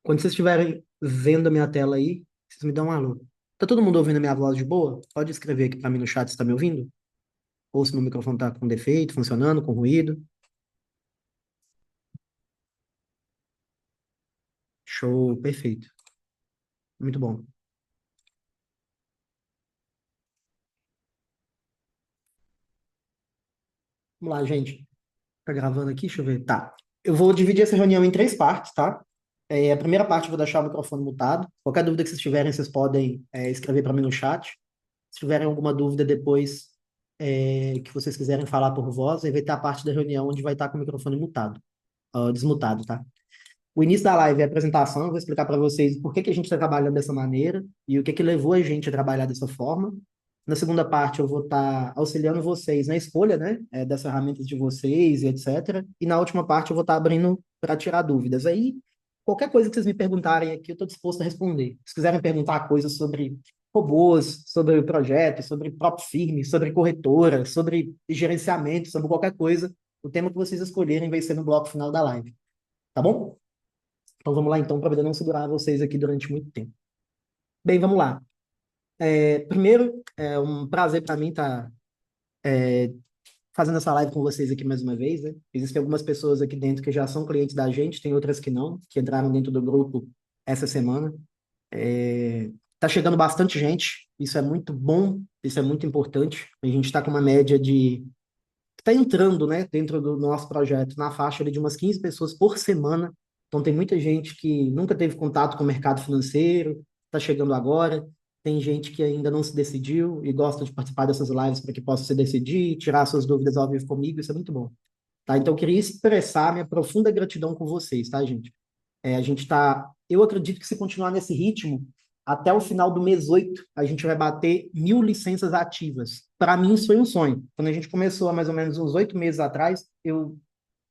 Quando vocês estiverem vendo a minha tela aí, vocês me dão um alô. Tá todo mundo ouvindo a minha voz de boa? Pode escrever aqui para mim no chat se está me ouvindo? Ou se meu microfone tá com defeito, funcionando, com ruído. Show, perfeito. Muito bom. Vamos lá, gente. Tá gravando aqui? Deixa eu ver. Tá. Eu vou dividir essa reunião em três partes, tá? A primeira parte eu vou deixar o microfone mutado. Qualquer dúvida que vocês tiverem, vocês podem escrever para mim no chat. Se tiverem alguma dúvida depois que vocês quiserem falar por voz, aí vai ter a parte da reunião onde vai estar com o microfone mutado, desmutado, tá? O início da live é a apresentação, eu vou explicar para vocês por que que a gente está trabalhando dessa maneira e o que que levou a gente a trabalhar dessa forma. Na segunda parte, eu vou estar auxiliando vocês na escolha, né, das ferramentas de vocês e etc. E na última parte, eu vou estar abrindo para tirar dúvidas. Aí, qualquer coisa que vocês me perguntarem aqui, eu estou disposto a responder. Se quiserem perguntar coisas sobre robôs, sobre o projeto, sobre prop firme, sobre corretora, sobre gerenciamento, sobre qualquer coisa, o tema que vocês escolherem vai ser no bloco final da live. Tá bom? Então vamos lá então, para poder não segurar vocês aqui durante muito tempo. Bem, vamos lá. Primeiro, é um prazer para mim estar fazendo essa live com vocês aqui mais uma vez, né? Existem algumas pessoas aqui dentro que já são clientes da gente, tem outras que não, que entraram dentro do grupo essa semana. Tá chegando bastante gente, isso é muito bom, isso é muito importante. A gente está com uma média de está entrando, né, dentro do nosso projeto, na faixa ali de umas 15 pessoas por semana. Então, tem muita gente que nunca teve contato com o mercado financeiro, está chegando agora. Tem gente que ainda não se decidiu e gosta de participar dessas lives para que possa se decidir, tirar suas dúvidas ao vivo comigo. Isso é muito bom. Tá? Então, eu queria expressar minha profunda gratidão com vocês, tá, gente? A gente está. Eu acredito que se continuar nesse ritmo, até o final do mês 8 a gente vai bater 1.000 licenças ativas. Para mim, isso foi um sonho. Quando a gente começou há mais ou menos uns 8 meses atrás, eu.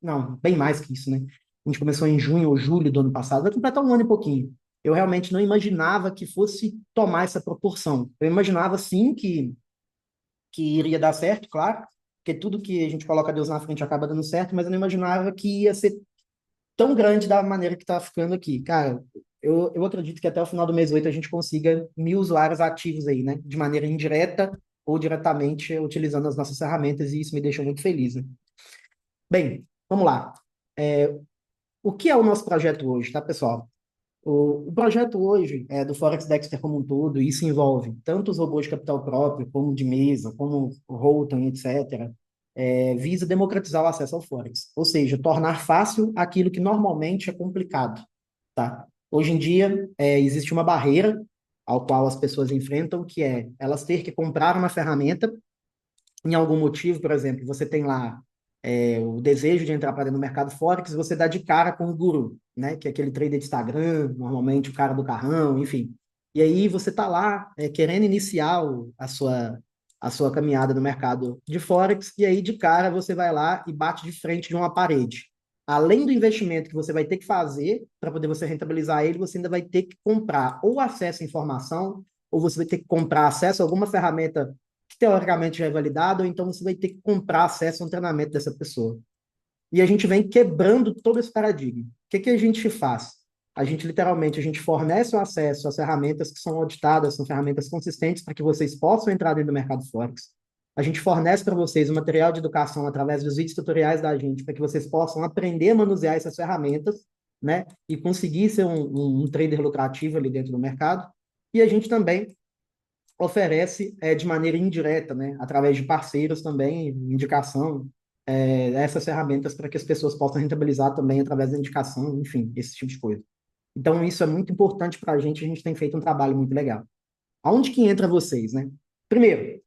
Não, bem mais que isso, né? A gente começou em junho ou julho do ano passado, vai completar um ano e pouquinho. Eu realmente não imaginava que fosse tomar essa proporção. Eu imaginava, sim, que iria dar certo, claro, porque tudo que a gente coloca Deus na frente acaba dando certo, mas eu não imaginava que ia ser tão grande da maneira que está ficando aqui. Cara, eu acredito que até o final do mês 8 a gente consiga 1.000 usuários ativos aí, né? De maneira indireta ou diretamente utilizando as nossas ferramentas, e isso me deixa muito feliz, né? Bem, vamos lá. É, o que é o nosso projeto hoje, tá, pessoal? O projeto hoje é do Forex Dexter como um todo, e isso envolve tanto os robôs de capital próprio, como de mesa, como o Holton, etc., visa democratizar o acesso ao Forex, ou seja, tornar fácil aquilo que normalmente é complicado, tá? Hoje em dia, existe uma barreira ao qual as pessoas enfrentam, que é elas ter que comprar uma ferramenta em algum motivo, por exemplo, você tem lá o desejo de entrar para dentro do mercado Forex, você dá de cara com o guru, né? Que é aquele trader de Instagram, normalmente o cara do carrão, enfim. E aí você está lá querendo iniciar a sua caminhada no mercado de Forex, e aí de cara você vai lá e bate de frente de uma parede. Além do investimento que você vai ter que fazer para poder você rentabilizar ele, você ainda vai ter que comprar ou acesso à informação, ou você vai ter que comprar acesso a alguma ferramenta que teoricamente já é validado, ou então você vai ter que comprar acesso a um treinamento dessa pessoa. E a gente vem quebrando todo esse paradigma. O que que a gente faz? A gente literalmente a gente fornece o acesso às ferramentas que são auditadas, são ferramentas consistentes para que vocês possam entrar dentro do mercado Forex. A gente fornece para vocês o material de educação através dos vídeos tutoriais da gente, para que vocês possam aprender a manusear essas ferramentas, né? E conseguir ser um trader lucrativo ali dentro do mercado. E a gente também oferece de maneira indireta, né, através de parceiros também, indicação, essas ferramentas para que as pessoas possam rentabilizar também através da indicação, enfim, esse tipo de coisa. Então, isso é muito importante para a gente tem feito um trabalho muito legal. Aonde que entra vocês, né? Primeiro,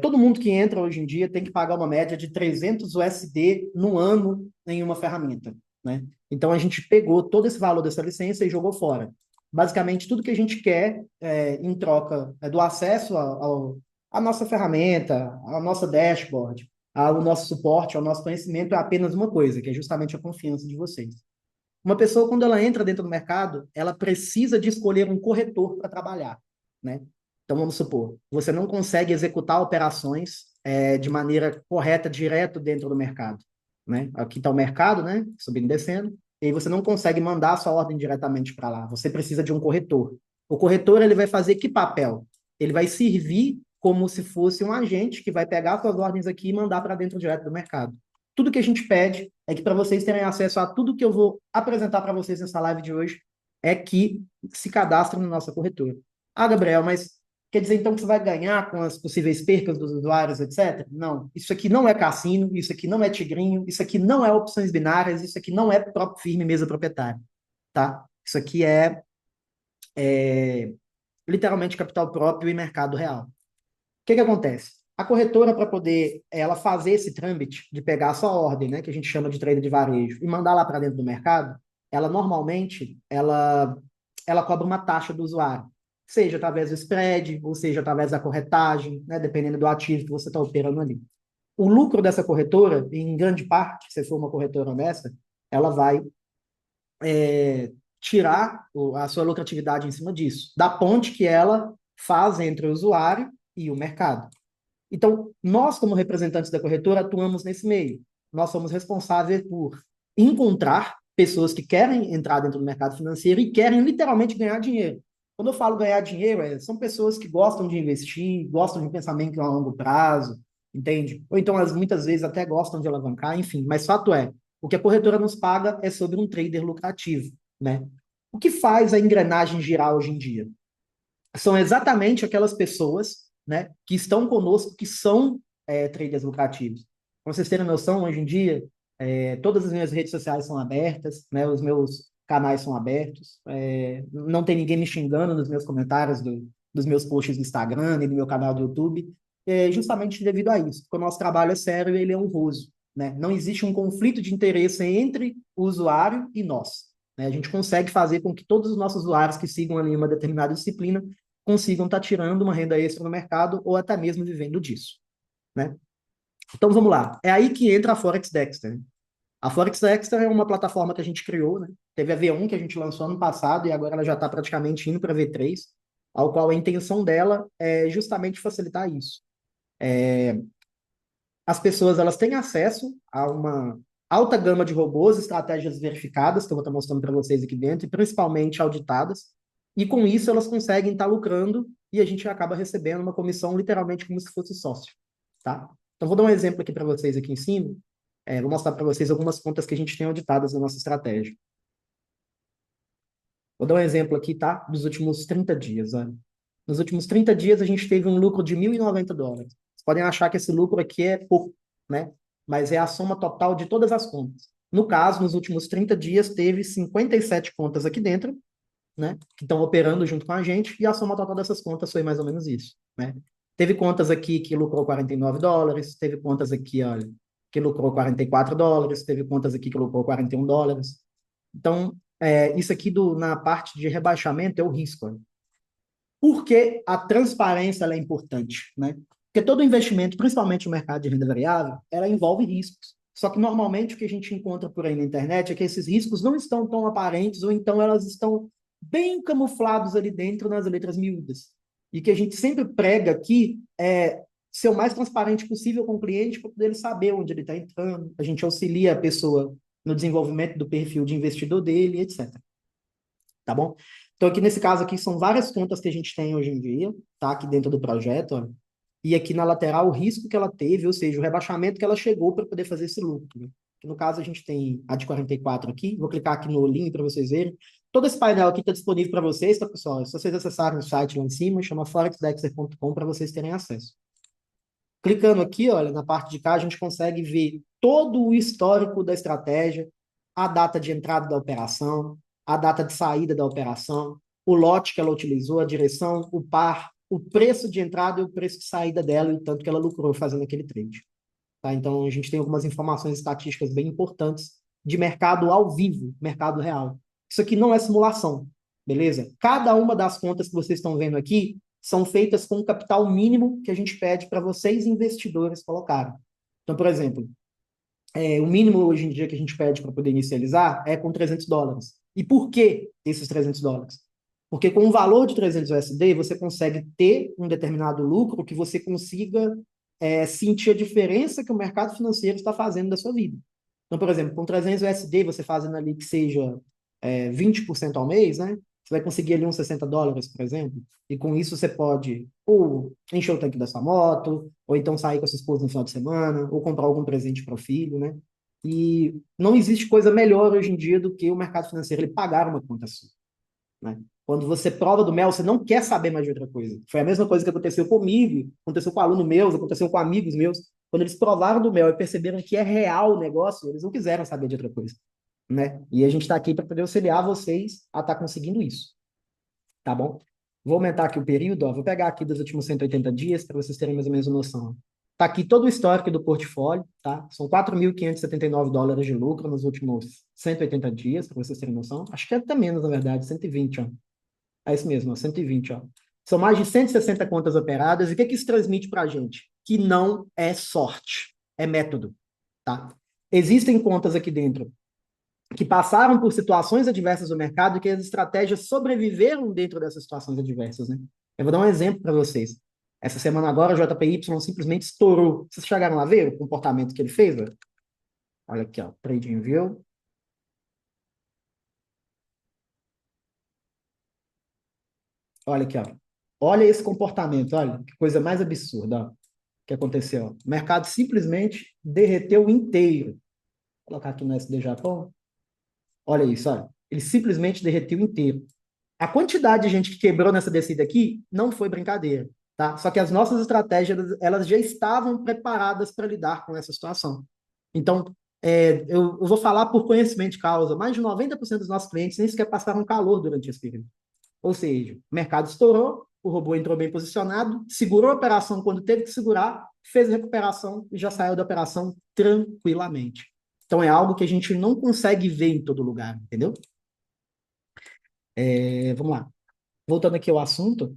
todo mundo que entra hoje em dia tem que pagar uma média de 300 USD no ano em uma ferramenta, né? Então a gente pegou todo esse valor dessa licença e jogou fora. Basicamente, tudo que a gente quer em troca do acesso à nossa ferramenta, à nossa dashboard, ao nosso suporte, ao nosso conhecimento é apenas uma coisa, que é justamente a confiança de vocês. Uma pessoa, quando ela entra dentro do mercado, ela precisa de escolher um corretor para trabalhar, né? Então, vamos supor, você não consegue executar operações de maneira correta, direto dentro do mercado, né? Aqui está o mercado, né? Subindo e descendo. e aí você não consegue mandar a sua ordem diretamente para lá. Você precisa de um corretor. O corretor ele vai fazer que papel? Ele vai servir como se fosse um agente que vai pegar suas ordens aqui e mandar para dentro direto do mercado. Tudo que a gente pede é que para vocês terem acesso a tudo que eu vou apresentar para vocês nessa live de hoje, é que se cadastrem na nossa corretora. Ah, Gabriel, mas quer dizer então que você vai ganhar com as possíveis percas dos usuários, etc? Não. Isso aqui não é cassino, isso aqui não é tigrinho, isso aqui não é opções binárias, isso aqui não é próprio firme mesa proprietária, tá? Isso aqui é literalmente capital próprio e mercado real. O que que acontece? A corretora, para poder ela fazer esse trâmite de pegar a sua ordem, né, que a gente chama de trader de varejo, e mandar lá para dentro do mercado, ela normalmente ela cobra uma taxa do usuário, seja através do spread, ou seja através da corretagem, né, dependendo do ativo que você está operando ali. O lucro dessa corretora, em grande parte, se for uma corretora honesta, ela vai tirar a sua lucratividade em cima disso, da ponte que ela faz entre o usuário e o mercado. Então, nós, como representantes da corretora, atuamos nesse meio. Nós somos responsáveis por encontrar pessoas que querem entrar dentro do mercado financeiro e querem literalmente ganhar dinheiro. Quando eu falo ganhar dinheiro, são pessoas que gostam de investir, gostam de um pensamento a longo prazo, entende? Ou então, muitas vezes, até gostam de alavancar, enfim. Mas fato é, o que a corretora nos paga é sobre um trader lucrativo, né? O que faz a engrenagem girar hoje em dia? São exatamente aquelas pessoas, né, que estão conosco, que são traders lucrativos. Para vocês terem noção, hoje em dia, todas as minhas redes sociais são abertas, né, os meus canais são abertos, não tem ninguém me xingando nos meus comentários dos meus posts do Instagram e do meu canal do YouTube, justamente devido a isso, porque o nosso trabalho é sério e ele é honroso, né? Não existe um conflito de interesse entre o usuário e nós, né? A gente consegue fazer com que todos os nossos usuários que sigam ali uma determinada disciplina consigam estar tirando uma renda extra no mercado ou até mesmo vivendo disso, né? Então vamos lá. É aí que entra a Forex Dexter, né? A Forex Dexter é uma plataforma que a gente criou, né? Teve a V1 que a gente lançou ano passado e agora ela já está praticamente indo para a V3, ao qual a intenção dela é justamente facilitar isso. As pessoas elas têm acesso a uma alta gama de robôs, estratégias verificadas, que eu vou estar mostrando para vocês aqui dentro, e principalmente auditadas, e com isso elas conseguem estar lucrando e a gente acaba recebendo uma comissão literalmente como se fosse sócio, tá? Então vou dar um exemplo aqui para vocês aqui em cima, vou mostrar para vocês algumas contas que a gente tem auditadas na nossa estratégia. Vou dar um exemplo aqui, tá? Dos últimos 30 dias, olha. Nos últimos 30 dias, a gente teve um lucro de US$ 1.090. Vocês podem achar que esse lucro aqui é pouco, né? Mas é a soma total de todas as contas. No caso, nos últimos 30 dias, teve 57 contas aqui dentro, né? Que estão operando junto com a gente, e a soma total dessas contas foi mais ou menos isso, né? Teve contas aqui que lucrou US$ 49, teve contas aqui, olha, que lucrou US$ 44, teve contas aqui que lucrou US$ 41. Então, isso aqui na parte de rebaixamento é o risco. Né? Por que a transparência é importante? Né? Porque todo investimento, principalmente no mercado de renda variável, ela envolve riscos. Só que normalmente o que a gente encontra por aí na internet é que esses riscos não estão tão aparentes ou então elas estão bem camuflados ali dentro nas letras miúdas. E que a gente sempre prega aqui é ser o mais transparente possível com o cliente para poder ele saber onde ele está entrando. A gente auxilia a pessoa no desenvolvimento do perfil de investidor dele, etc. Tá bom? Então, aqui nesse caso aqui, são várias contas que a gente tem hoje em dia, tá? Aqui dentro do projeto, ó. E aqui na lateral, o risco que ela teve, ou seja, o rebaixamento que ela chegou para poder fazer esse lucro. Né? No caso, a gente tem a de 44 aqui. Vou clicar aqui no link para vocês verem. Todo esse painel aqui está disponível para vocês, tá, pessoal? É só vocês acessarem o site lá em cima, chama forexdexter.com para vocês terem acesso. Clicando aqui, olha, na parte de cá, a gente consegue ver todo o histórico da estratégia, a data de entrada da operação, a data de saída da operação, o lote que ela utilizou, a direção, o par, o preço de entrada e o preço de saída dela e o tanto que ela lucrou fazendo aquele trade. Tá? Então, a gente tem algumas informações estatísticas bem importantes de mercado ao vivo, mercado real. Isso aqui não é simulação, beleza? Cada uma das contas que vocês estão vendo aqui são feitas com o capital mínimo que a gente pede para vocês, investidores, colocarem. Então, por exemplo, o mínimo hoje em dia que a gente pede para poder inicializar é com US$ 300. E por que esses US$ 300? Porque com um valor de 300 USD, você consegue ter um determinado lucro que você consiga sentir a diferença que o mercado financeiro está fazendo da sua vida. Então, por exemplo, com 300 USD, você fazendo ali que seja 20% ao mês, né? Você vai conseguir ali uns US$ 60, por exemplo. E com isso você pode ou encher o tanque da sua moto, ou então sair com a sua esposa no final de semana, ou comprar algum presente para o filho, né? E não existe coisa melhor hoje em dia do que o mercado financeiro ele pagar uma conta sua, né? Quando você prova do mel, você não quer saber mais de outra coisa. Foi a mesma coisa que aconteceu comigo, aconteceu com alunos meus, aconteceu com amigos meus. Quando eles provaram do mel e perceberam que é real o negócio, eles não quiseram saber de outra coisa, né? E a gente está aqui para poder auxiliar vocês a estar conseguindo isso, tá bom? Vou aumentar aqui o período, ó, vou pegar aqui dos últimos 180 dias para vocês terem mais ou menos uma noção. Tá aqui todo o histórico do portfólio, tá? São US$ 4.579 de lucro nos últimos 180 dias, para vocês terem noção. Acho que é até menos, na verdade, 120, ó. É isso mesmo, ó, 120, ó. São mais de 160 contas operadas. E o que que isso transmite para a gente? Que não é sorte, é método, tá? Existem contas aqui dentro que passaram por situações adversas do mercado e que as estratégias sobreviveram dentro dessas situações adversas, né? Eu vou dar um exemplo para vocês. Essa semana agora, o JPY simplesmente estourou. Vocês chegaram a ver o comportamento que ele fez? Velho? Olha aqui, ó, Trading View. Olha aqui, ó. Olha esse comportamento, olha, que coisa mais absurda, ó, que aconteceu. O mercado simplesmente derreteu inteiro. Vou colocar aqui no SD Japão. Olha isso, olha. Ele simplesmente derreteu inteiro. A quantidade de gente que quebrou nessa descida aqui não foi brincadeira, tá? Só que as nossas estratégias, elas já estavam preparadas para lidar com essa situação. Então, eu vou falar por conhecimento de causa, mais de 90% dos nossos clientes nem sequer passaram calor durante esse período. Ou seja, o mercado estourou, o robô entrou bem posicionado, segurou a operação quando teve que segurar, fez a recuperação e já saiu da operação tranquilamente. Então, é algo que a gente não consegue ver em todo lugar, entendeu? Vamos lá. Voltando aqui ao assunto,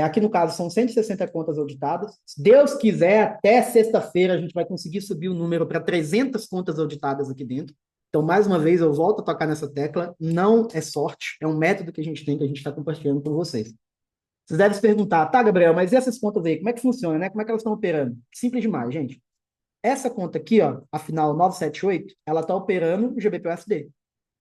aqui no caso são 160 contas auditadas. Se Deus quiser, até sexta-feira a gente vai conseguir subir o número para 300 contas auditadas aqui dentro. Então, mais uma vez, eu volto a tocar nessa tecla. Não é sorte, é um método que a gente tem, que a gente está compartilhando com vocês. Vocês devem se perguntar, tá, Gabriel, mas e essas contas aí, como é que funciona, né? Como é que elas estão operando? Simples demais, gente. Essa conta aqui, ó, a final 978, ela está operando no GBP-USD.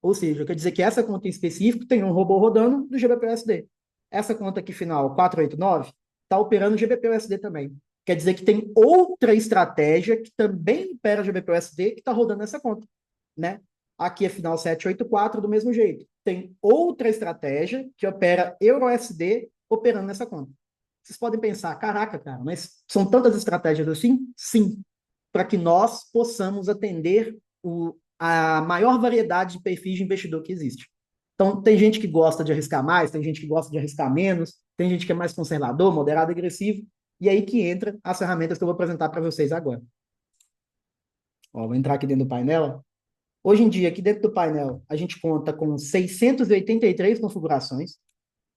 Ou seja, quer dizer que essa conta em específico tem um robô rodando do GBP-USD. Essa conta aqui final 489 está operando GBP-USD também. Quer dizer que tem outra estratégia que também opera GBP-USD que está rodando essa conta, né? Aqui é final 784 do mesmo jeito. Tem outra estratégia que opera EURUSD operando nessa conta. Vocês podem pensar, caraca, cara, mas são tantas estratégias assim? Sim, para que nós possamos atender a maior variedade de perfis de investidor que existe. Então, tem gente que gosta de arriscar mais, tem gente que gosta de arriscar menos, tem gente que é mais conservador, moderado, agressivo, e aí que entra as ferramentas que eu vou apresentar para vocês agora. Ó, vou entrar aqui dentro do painel. Hoje em dia, aqui dentro do painel, a gente conta com 683 configurações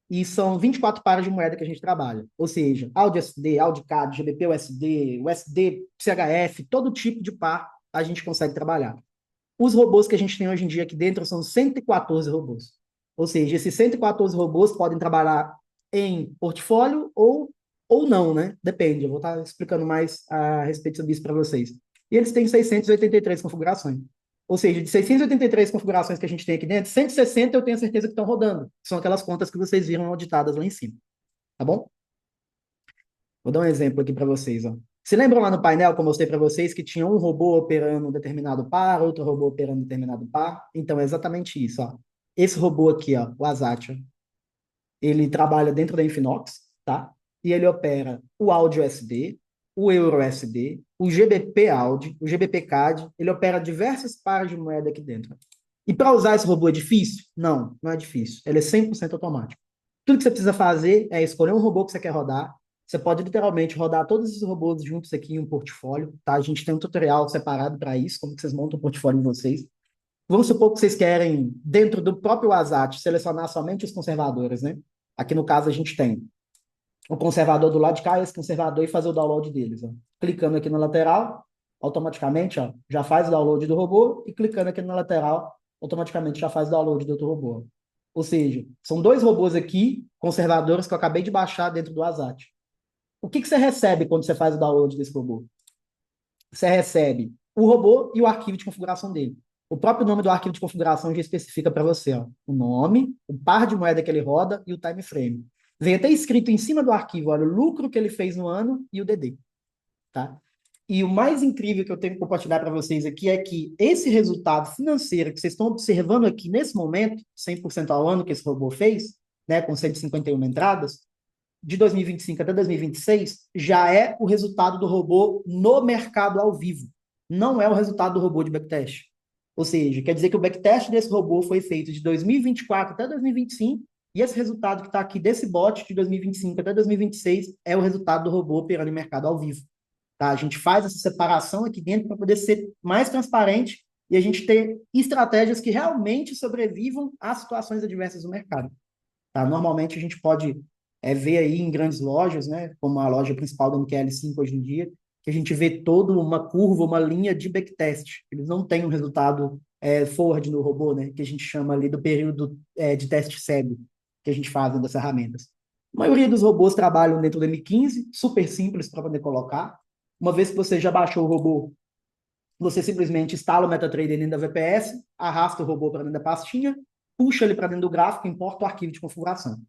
e são 24 pares de moeda que a gente trabalha. Ou seja, AUD-USD, AUD-CAD, GBP-USD, USD-CHF, todo tipo de par a gente consegue trabalhar. Os robôs que a gente tem hoje em dia aqui dentro são 114 robôs. Ou seja, esses 114 robôs podem trabalhar em portfólio ou não, né? Depende, eu vou estar explicando mais a respeito sobre isso para vocês. E eles têm 683 configurações. Ou seja, de 683 configurações que a gente tem aqui dentro, 160 eu tenho certeza que estão rodando. São aquelas contas que vocês viram auditadas lá em cima. Tá bom? Vou dar um exemplo aqui para vocês. Ó. Se lembram lá no painel que eu mostrei para vocês que tinha um robô operando um determinado par, outro robô operando um determinado par? Então, é exatamente isso. Ó. Esse robô aqui, ó, o Azatia, ele trabalha dentro da Infinox, tá? E ele opera o Audi USD, o Euro USD, o GBP Audi, o GBP CAD, ele opera diversos pares de moeda aqui dentro. E para usar esse robô é difícil? Não, não é difícil. Ele é 100% automático. Tudo que você precisa fazer é escolher um robô que você quer rodar. Você pode literalmente rodar todos esses robôs juntos aqui em um portfólio, tá? A gente tem um tutorial separado para isso, como que vocês montam o portfólio de vocês. Vamos supor que vocês querem, dentro do próprio WhatsApp, selecionar somente os conservadores, né? Aqui no caso a gente tem o conservador do lado de cá, esse conservador, e fazer o download deles. Ó. Clicando aqui na lateral, automaticamente ó, já faz o download do robô, e clicando aqui na lateral, automaticamente já faz o download do outro robô. Ou seja, são dois robôs aqui, conservadores, que eu acabei de baixar dentro do WhatsApp. O que você recebe quando você faz o download desse robô? Você recebe o robô e o arquivo de configuração dele. O próprio nome do arquivo de configuração já especifica para você, ó, o nome, o par de moeda que ele roda e o time frame. Vem até escrito em cima do arquivo, olha, o lucro que ele fez no ano e o DD, tá? E o mais incrível que eu tenho que compartilhar para vocês aqui é que esse resultado financeiro que vocês estão observando aqui nesse momento, 100% ao ano que esse robô fez, né, com 151 entradas, de 2025 até 2026, já é o resultado do robô no mercado ao vivo. Não é o resultado do robô de backtest. Ou seja, quer dizer que o backtest desse robô foi feito de 2024 até 2025, e esse resultado que está aqui desse bot de 2025 até 2026 é o resultado do robô operando em mercado ao vivo. Tá? A gente faz essa separação aqui dentro para poder ser mais transparente e a gente ter estratégias que realmente sobrevivam às situações adversas do mercado. Tá? Normalmente a gente pode ver aí em grandes lojas, né, como a loja principal da MQL5 hoje em dia, que a gente vê toda uma curva, uma linha de backtest. Eles não têm um resultado forward no robô, né, que a gente chama ali do período de teste cego que a gente faz das ferramentas. A maioria dos robôs trabalham dentro do M15, super simples para poder colocar. Uma vez que você já baixou o robô, você simplesmente instala o MetaTrader dentro da VPS, arrasta o robô para dentro da pastinha, puxa ele para dentro do gráfico, importa o arquivo de configuração.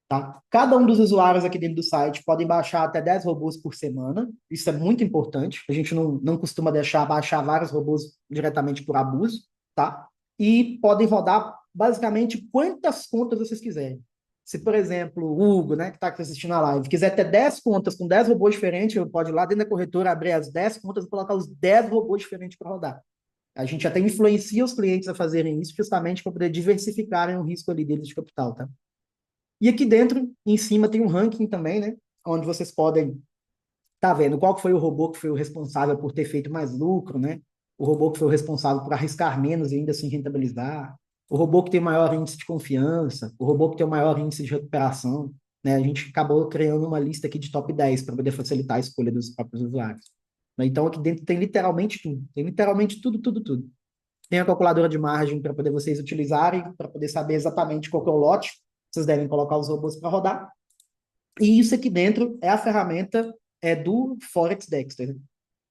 Tá? Cada um dos usuários aqui dentro do site podem baixar até 10 robôs por semana. Isso é muito importante. A gente não costuma baixar vários robôs diretamente por abuso, tá? E podem rodar basicamente quantas contas vocês quiserem. Se, por exemplo, o Hugo, né, que está aqui assistindo a live, quiser ter 10 contas com 10 robôs diferentes, ele pode ir lá dentro da corretora, abrir as 10 contas e colocar os 10 robôs diferentes para rodar. A gente até influencia os clientes a fazerem isso justamente para poder diversificarem o risco ali deles de capital, tá? E aqui dentro, em cima, tem um ranking também, né? Onde vocês podem estar vendo qual foi o robô que foi o responsável por ter feito mais lucro, né? O robô que foi o responsável por arriscar menos e ainda assim rentabilizar. O robô que tem o maior índice de confiança. O robô que tem o maior índice de recuperação. Né? A gente acabou criando uma lista aqui de top 10 para poder facilitar a escolha dos próprios usuários. Então, aqui dentro tem literalmente tudo. Tem literalmente tudo, tudo, tudo. Tem a calculadora de margem para poder vocês utilizarem, para poder saber exatamente qual que é o lote. Vocês devem colocar os robôs para rodar. E isso aqui dentro é a ferramenta do Forex Dexter.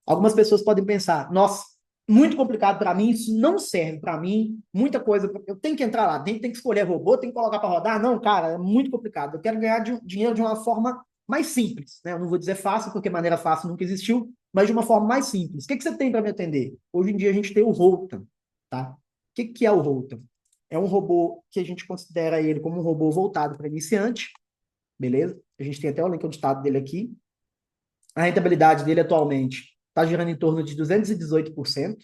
Algumas pessoas podem pensar, nossa, muito complicado para mim, isso não serve para mim, muita coisa, eu tenho que entrar lá, tem que escolher robô, tem que colocar para rodar. Não, cara, é muito complicado. Eu quero ganhar dinheiro de uma forma mais simples, né? Eu não vou dizer fácil, porque maneira fácil nunca existiu, mas de uma forma mais simples. O que você tem para me atender? Hoje em dia a gente tem o Holton, tá? O que é o Holton? É um robô que a gente considera ele como um robô voltado para iniciante, beleza? A gente tem até o link editado dele aqui. A rentabilidade dele atualmente está girando em torno de 218%,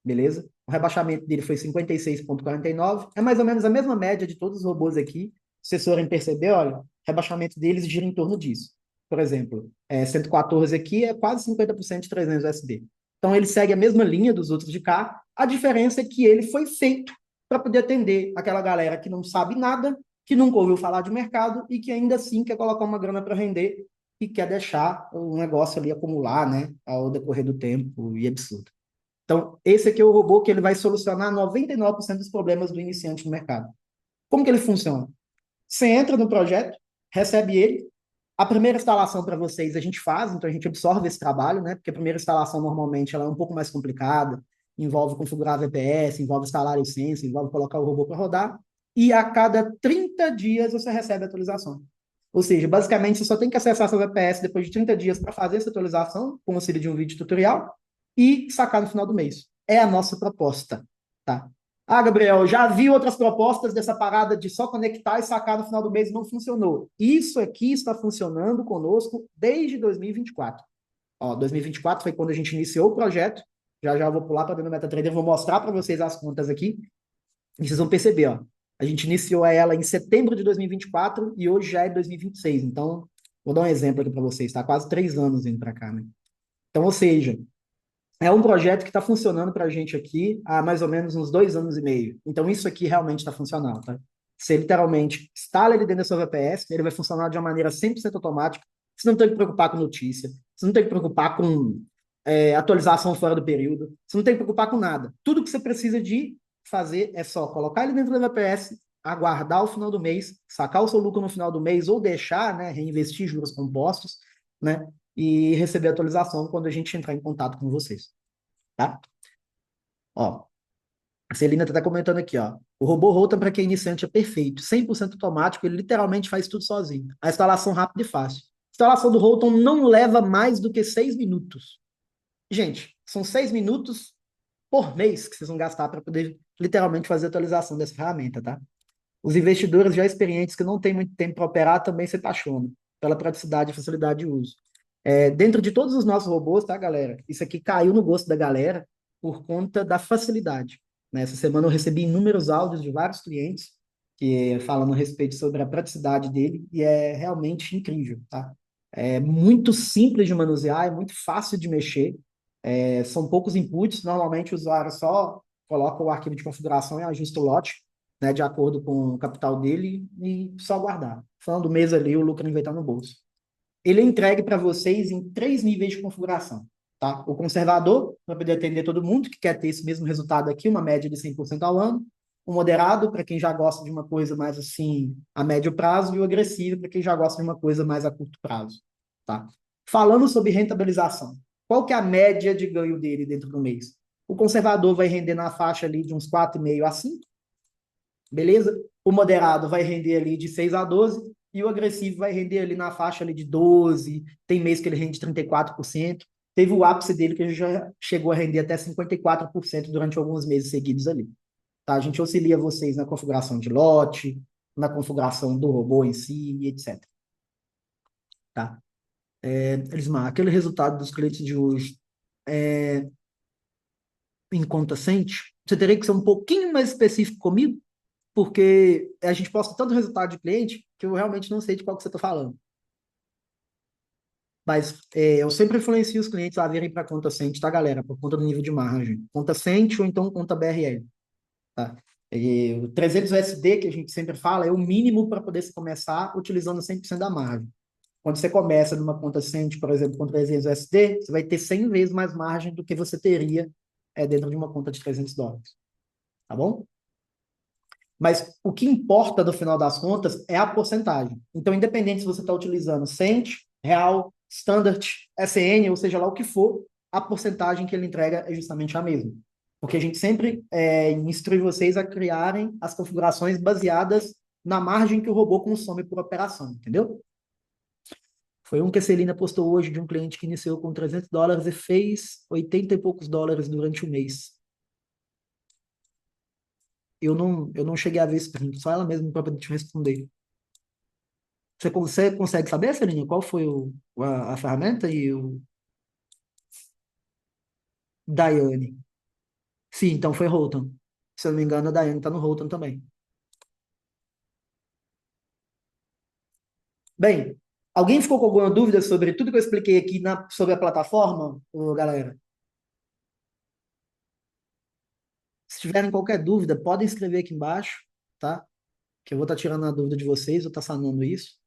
beleza? O rebaixamento dele foi 56,49. É mais ou menos a mesma média de todos os robôs aqui. Se vocês forem perceber, olha, o rebaixamento deles gira em torno disso. Por exemplo, 114 aqui é quase 50% de 300 USD. Então, ele segue a mesma linha dos outros de cá. A diferença é que ele foi feito para poder atender aquela galera que não sabe nada, que nunca ouviu falar de mercado e que ainda assim quer colocar uma grana para render e quer deixar o negócio ali acumular, né, ao decorrer do tempo e absurdo. Então, esse aqui é o robô que ele vai solucionar 99% dos problemas do iniciante no mercado. Como que ele funciona? Você entra no projeto, recebe ele, a primeira instalação para vocês a gente faz, então a gente absorve esse trabalho, né? Porque a primeira instalação normalmente ela é um pouco mais complicada, envolve configurar a VPS, envolve instalar a licença, envolve colocar o robô para rodar, e a cada 30 dias você recebe a atualização. Ou seja, basicamente você só tem que acessar essa VPS depois de 30 dias para fazer essa atualização, com o auxílio de um vídeo tutorial, e sacar no final do mês. É a nossa proposta, tá? Ah, Gabriel, já vi outras propostas dessa parada de só conectar e sacar no final do mês e não funcionou. Isso aqui está funcionando conosco desde 2024. Ó, 2024 foi quando a gente iniciou o projeto. Já já eu vou pular para dentro do MetaTrader, vou mostrar para vocês as contas aqui. E vocês vão perceber, ó. A gente iniciou ela em setembro de 2024 e hoje já é 2026. Então, vou dar um exemplo aqui para vocês. Está quase 3 anos indo para cá, né? Então, ou seja, é um projeto que está funcionando para a gente aqui há mais ou menos uns 2 anos e meio. Então, isso aqui realmente está funcionando, tá? Você literalmente instala ele dentro da sua VPS, ele vai funcionar de uma maneira 100% automática. Você não tem que preocupar com notícia, você não tem que preocupar com atualização fora do período, você não tem que preocupar com nada. Tudo que você precisa de fazer é só colocar ele dentro da VPS, aguardar o final do mês, sacar o seu lucro no final do mês ou deixar, né, reinvestir juros compostos, né? E receber atualização quando a gente entrar em contato com vocês. tá? Ó, a Celina tá comentando aqui, ó. O robô Rotom, para quem é iniciante, é perfeito. 100% automático, ele literalmente faz tudo sozinho. A instalação rápida e fácil. A instalação do Rotom não leva mais do que 6 minutos. Gente, são 6 minutos por mês que vocês vão gastar para poder literalmente fazer a atualização dessa ferramenta, tá? Os investidores já experientes que não têm muito tempo para operar também se apaixonam pela praticidade e facilidade de uso. Dentro de todos os nossos robôs, tá, galera? Isso aqui caiu no gosto da galera por conta da facilidade. Né? Essa semana eu recebi inúmeros áudios de vários clientes que falam a respeito sobre a praticidade dele e é realmente incrível, tá? É muito simples de manusear, é muito fácil de mexer, são poucos inputs, normalmente o usuário só coloca o arquivo de configuração e ajusta o lote, né, de acordo com o capital dele e só guardar. Falando do mês ali, o lucro vai estar no bolso. Ele é entregue para vocês em 3 níveis de configuração. Tá? O conservador, para poder atender todo mundo que quer ter esse mesmo resultado aqui, uma média de 100% ao ano. O moderado, para quem já gosta de uma coisa mais assim, a médio prazo. E o agressivo, para quem já gosta de uma coisa mais a curto prazo. Tá? Falando sobre rentabilização, qual que é a média de ganho dele dentro do mês? O conservador vai render na faixa ali de uns 4,5 a 5, beleza? O moderado vai render ali de 6 a 12 e o agressivo vai render ali na faixa ali de 12, tem mês que ele rende 34%. Teve o ápice dele que ele já chegou a render até 54% durante alguns meses seguidos ali. Tá? A gente auxilia vocês na configuração de lote, na configuração do robô em si, etc. Tá? Elismar, aquele resultado dos clientes de hoje em conta sente, você teria que ser um pouquinho mais específico comigo, porque a gente posta tanto resultado de cliente que eu realmente não sei de qual que você está falando. Mas eu sempre influencio os clientes a virem para conta Cent, tá, galera? Por conta do nível de margem. Conta Cent ou então conta BRL, tá? E o 300 USD, que a gente sempre fala, é o mínimo para poder se começar utilizando 100% da margem. Quando você começa numa conta Cent, por exemplo, com 300 USD, você vai ter 100 vezes mais margem do que você teria dentro de uma conta de US$ 300, tá bom? Mas o que importa no final das contas é a porcentagem. Então, independente se você está utilizando cent, real, standard, SN, ou seja lá o que for, a porcentagem que ele entrega é justamente a mesma. Porque a gente sempre instrui vocês a criarem as configurações baseadas na margem que o robô consome por operação, entendeu? Foi um que a Celina postou hoje de um cliente que iniciou com US$ 300 e fez 80 e poucos dólares durante o mês. Eu não cheguei a ver esse print, só ela mesma para poder te responder. Você consegue saber, Celinha, qual foi a ferramenta e o Daiane? Sim, então foi Houghton. Se eu não me engano, a Daiane está no Houghton também. Bem, alguém ficou com alguma dúvida sobre tudo que eu expliquei aqui sobre a plataforma, galera? Se tiverem qualquer dúvida, podem escrever aqui embaixo, tá? Que eu vou estar tirando a dúvida de vocês, vou estar sanando isso.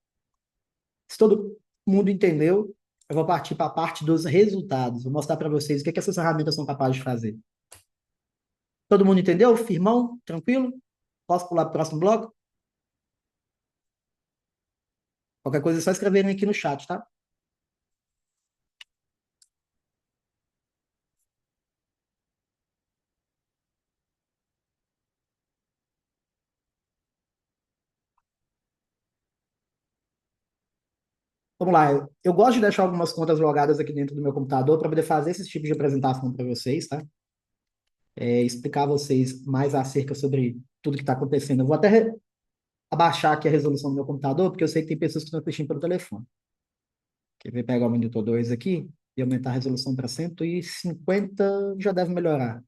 Se todo mundo entendeu, eu vou partir para a parte dos resultados. Vou mostrar para vocês o que essas ferramentas são capazes de fazer. Todo mundo entendeu? Firmão? Tranquilo? Posso pular para o próximo bloco? Qualquer coisa é só escreverem aqui no chat, tá? Vamos lá. Eu gosto de deixar algumas contas logadas aqui dentro do meu computador para poder fazer esse tipo de apresentação para vocês, tá? Explicar a vocês mais acerca sobre tudo que está acontecendo. Eu vou até abaixar aqui a resolução do meu computador, porque eu sei que tem pessoas que estão assistindo pelo telefone. Quer ver pegar o monitor 2 aqui e aumentar a resolução para 150, já deve melhorar.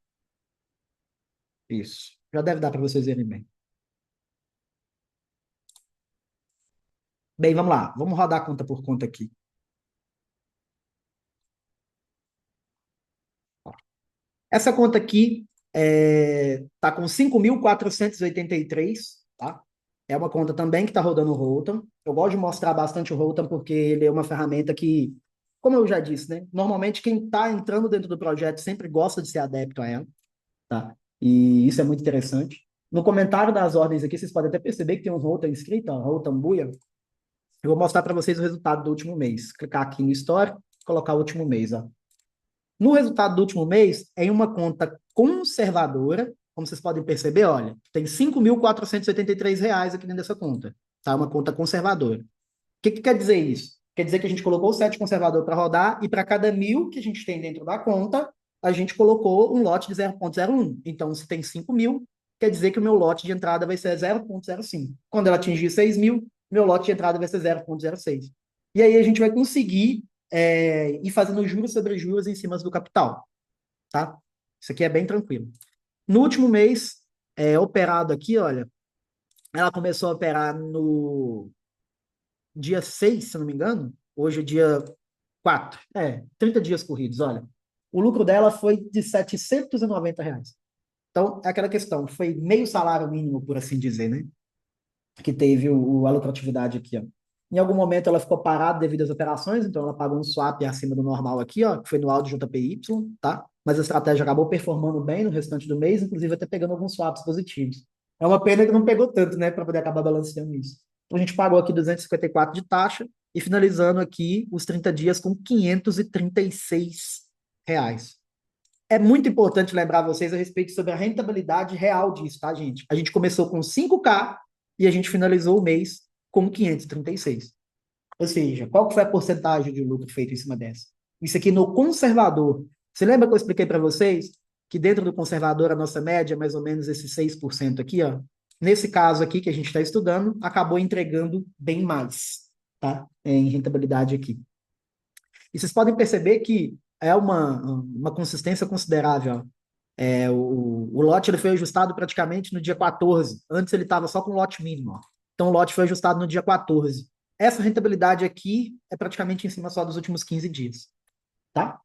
Isso. Já deve dar para vocês verem bem. Bem, vamos lá. Vamos rodar conta por conta aqui. Essa conta aqui tá com 5.483, tá? É uma conta também que está rodando o Rotom. Eu gosto de mostrar bastante o Rotom porque ele é uma ferramenta que, como eu já disse, né? Normalmente quem está entrando dentro do projeto sempre gosta de ser adepto a ela, tá? E isso é muito interessante. No comentário das ordens aqui, vocês podem até perceber que tem um Rotom escrito, ó, Rotom Buia. Eu vou mostrar para vocês o resultado do último mês. Clicar aqui no Store, colocar o último mês, ó. No resultado do último mês, é em uma conta conservadora, como vocês podem perceber, olha, tem R$ 5.483 aqui dentro dessa conta, tá? Uma conta conservadora. O que quer dizer isso? Quer dizer que a gente colocou o set conservador para rodar e para cada 1.000 que a gente tem dentro da conta, a gente colocou um lote de 0,01. Então, se tem 5.000, quer dizer que o meu lote de entrada vai ser 0,05. Quando ela atingir 6.000, meu lote de entrada vai ser 0,06. E aí a gente vai conseguir ir fazendo juros sobre juros em cima do capital, tá? Isso aqui é bem tranquilo. No último mês, operado aqui, olha, ela começou a operar no dia 6, se não me engano. Hoje é dia 4. 30 dias corridos, olha. O lucro dela foi de R$ 790. Então, é aquela questão, foi meio salário mínimo, por assim dizer, né? Que teve a lucratividade aqui, ó. Em algum momento ela ficou parada devido às operações, então ela pagou um swap acima do normal aqui, ó, que foi no áudio JPY, tá? Mas a estratégia acabou performando bem no restante do mês, inclusive até pegando alguns swaps positivos. É uma pena que não pegou tanto, né, para poder acabar balanceando isso. Então a gente pagou aqui 254 de taxa e finalizando aqui os 30 dias com R$ 536. É muito importante lembrar vocês a respeito sobre a rentabilidade real disso, tá, gente? A gente começou com 5K e a gente finalizou o mês com 536. Ou seja, qual que foi a porcentagem de lucro feito em cima dessa? Isso aqui no conservador. Você lembra que eu expliquei para vocês que dentro do conservador a nossa média é mais ou menos esse 6% aqui, ó? Nesse caso aqui que a gente está estudando, acabou entregando bem mais, tá? Em rentabilidade aqui. E vocês podem perceber que é uma consistência considerável, ó. O lote ele foi ajustado praticamente no dia 14. Antes ele estava só com o lote mínimo, ó. Então o lote foi ajustado no dia 14. Essa rentabilidade aqui é praticamente em cima só dos últimos 15 dias, tá?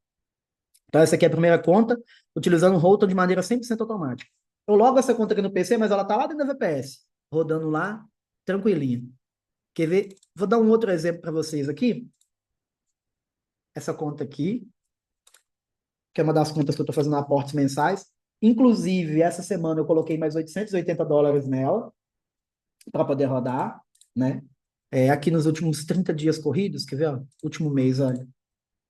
Então essa aqui é a primeira conta, utilizando o Holton de maneira 100% automática. Eu logo essa conta aqui no PC, mas ela está lá dentro da VPS, rodando lá, tranquilinho. Quer ver? Vou dar um outro exemplo para vocês aqui. Essa conta aqui, que é uma das contas que eu estou fazendo aportes mensais. Inclusive, essa semana eu coloquei mais $880 nela para poder rodar, né? Aqui nos últimos 30 dias corridos, quer ver? Ó? Último mês, olha.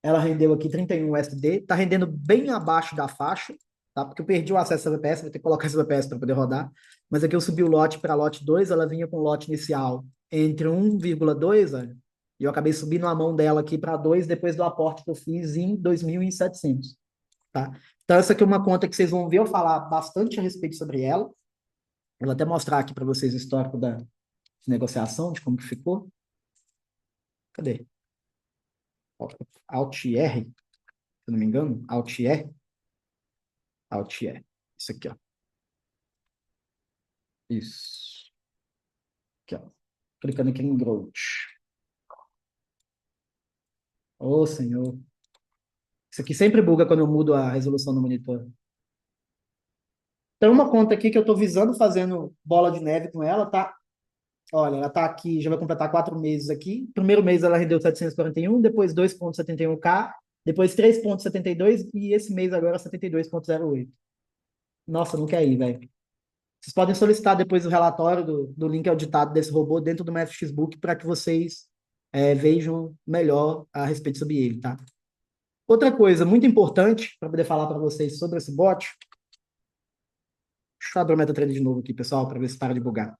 Ela rendeu aqui 31 USD, tá rendendo bem abaixo da faixa, tá? Porque eu perdi o acesso à VPS, vou ter que colocar essa VPS para poder rodar. Mas aqui eu subi o lote para lote 2, ela vinha com o lote inicial entre 1,2, olha, e eu acabei subindo a mão dela aqui para 2 depois do aporte que eu fiz em 2.700. Tá? Então, essa aqui é uma conta que vocês vão ver eu falar bastante a respeito sobre ela. Eu vou até mostrar aqui para vocês o histórico da negociação, de como que ficou. Cadê? Alt-R, se eu não me engano. Alt-R. Alt-R. Isso aqui, ó. Isso. Aqui, ó. Clicando aqui em Growth. Ô, senhor. Isso aqui sempre buga quando eu mudo a resolução do monitor. Tem uma conta aqui que eu estou visando fazendo bola de neve com ela, tá? Olha, ela está aqui, já vai completar 4 meses aqui. Primeiro mês ela rendeu 741, depois 2,71K, depois 3,72 e esse mês agora 72,08. Nossa, não quer ir, velho. Vocês podem solicitar depois o relatório do link auditado desse robô dentro do MFXbook para que vocês vejam melhor a respeito sobre ele, tá? Outra coisa muito importante para poder falar para vocês sobre esse bot, deixa eu abrir o MetaTrader de novo aqui, pessoal, para ver se para de bugar.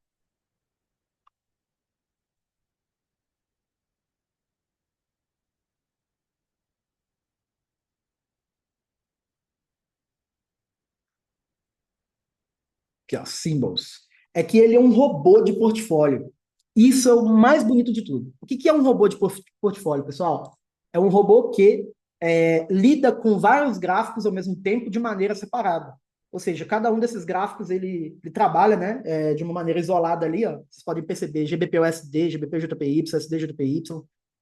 Aqui, ó, Symbols. É que ele é um robô de portfólio. Isso é o mais bonito de tudo. O que que é um robô de portfólio, pessoal? É um robô que lida com vários gráficos ao mesmo tempo de maneira separada. Ou seja, cada um desses gráficos ele trabalha, né, de uma maneira isolada ali, ó. Vocês podem perceber GBP-USD, GBP-JPY, SD-JPY.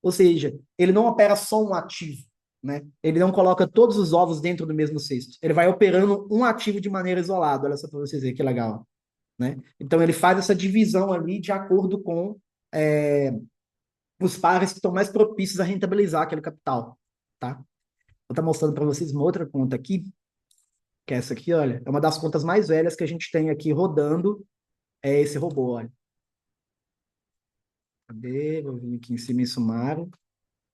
Ou seja, ele não opera só um ativo, né? Ele não coloca todos os ovos dentro do mesmo cesto. Ele vai operando um ativo de maneira isolada. Olha só para vocês verem que legal, né? Então ele faz essa divisão ali de acordo com é, os pares que estão mais propícios a rentabilizar aquele capital, tá? Vou estar mostrando para vocês uma outra conta aqui, que é essa aqui, olha. É uma das contas mais velhas que a gente tem aqui rodando, é esse robô, olha. Cadê? Vou vir aqui em cima em sumário.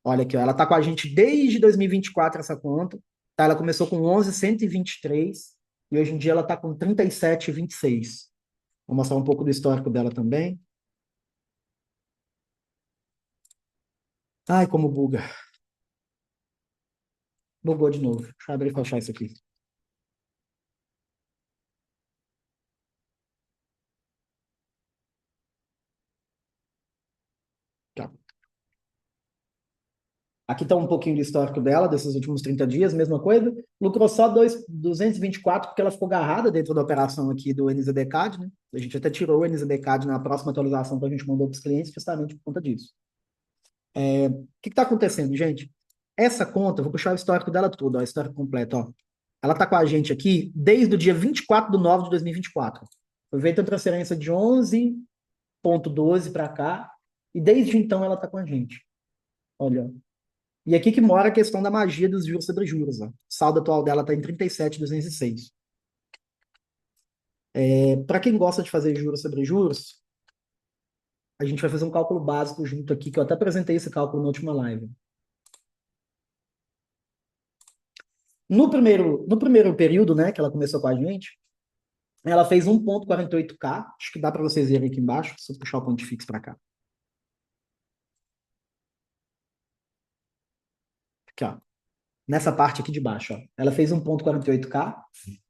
Olha aqui, ó, ela está com a gente desde 2024, essa conta. Tá? Ela começou com 11.123 e hoje em dia ela está com 37,26. Vou mostrar um pouco do histórico dela também. Ai, como buga. Bugou de novo. Deixa eu abrir e fechar isso aqui. Tá. Aqui está um pouquinho do histórico dela, desses últimos 30 dias, mesma coisa. Lucrou só 224 porque ela ficou agarrada dentro da operação aqui do NZDCAD, né? A gente até tirou o NZDCAD na próxima atualização que a gente mandou para os clientes, justamente por conta disso. O que está acontecendo, gente? Essa conta, vou puxar o histórico dela tudo, ó, o histórico completo, ó. Ela está com a gente aqui desde o dia 24/9/2024. Foi feita a transferência de 11,12 para cá, e desde então ela está com a gente. Olha, e aqui que mora a questão da magia dos juros sobre juros. Ó. O saldo atual dela está em 37.206. Para quem gosta de fazer juros sobre juros, a gente vai fazer um cálculo básico junto aqui, que eu até apresentei esse cálculo na última live. No primeiro período, né, que ela começou com a gente, ela fez 1,48K. Acho que dá para vocês verem aqui embaixo, se eu puxar o ponto fixo para cá. Aqui, ó. Nessa parte aqui de baixo, ó. Ela fez 1,48K.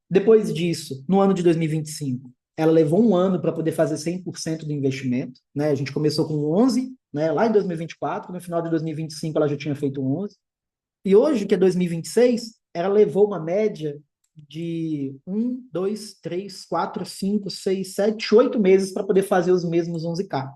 Depois disso, no ano de 2025, ela levou um ano para poder fazer 100% do investimento, né? A gente começou com 11, né? Lá em 2024, no final de 2025 ela já tinha feito 11. E hoje, que é 2026, ela levou uma média de 8 meses para poder fazer os mesmos 11K.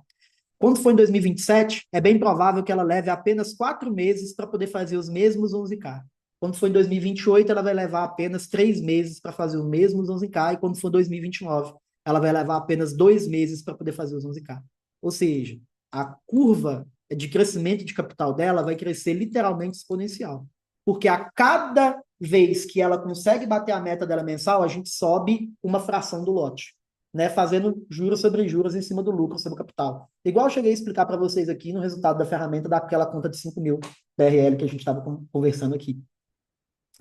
Quando for em 2027, é bem provável que ela leve apenas 4 meses para poder fazer os mesmos 11K. Quando for em 2028, ela vai levar apenas 3 meses para fazer os mesmos 11K. E quando for 2029, ela vai levar apenas 2 meses para poder fazer os 11K. Ou seja, a curva de crescimento de capital dela vai crescer literalmente exponencial. Porque a cada vez que ela consegue bater a meta dela mensal, a gente sobe uma fração do lote, né, fazendo juros sobre juros em cima do lucro sobre o capital. Igual eu cheguei a explicar para vocês aqui no resultado da ferramenta daquela conta de 5.000 BRL que a gente estava conversando aqui.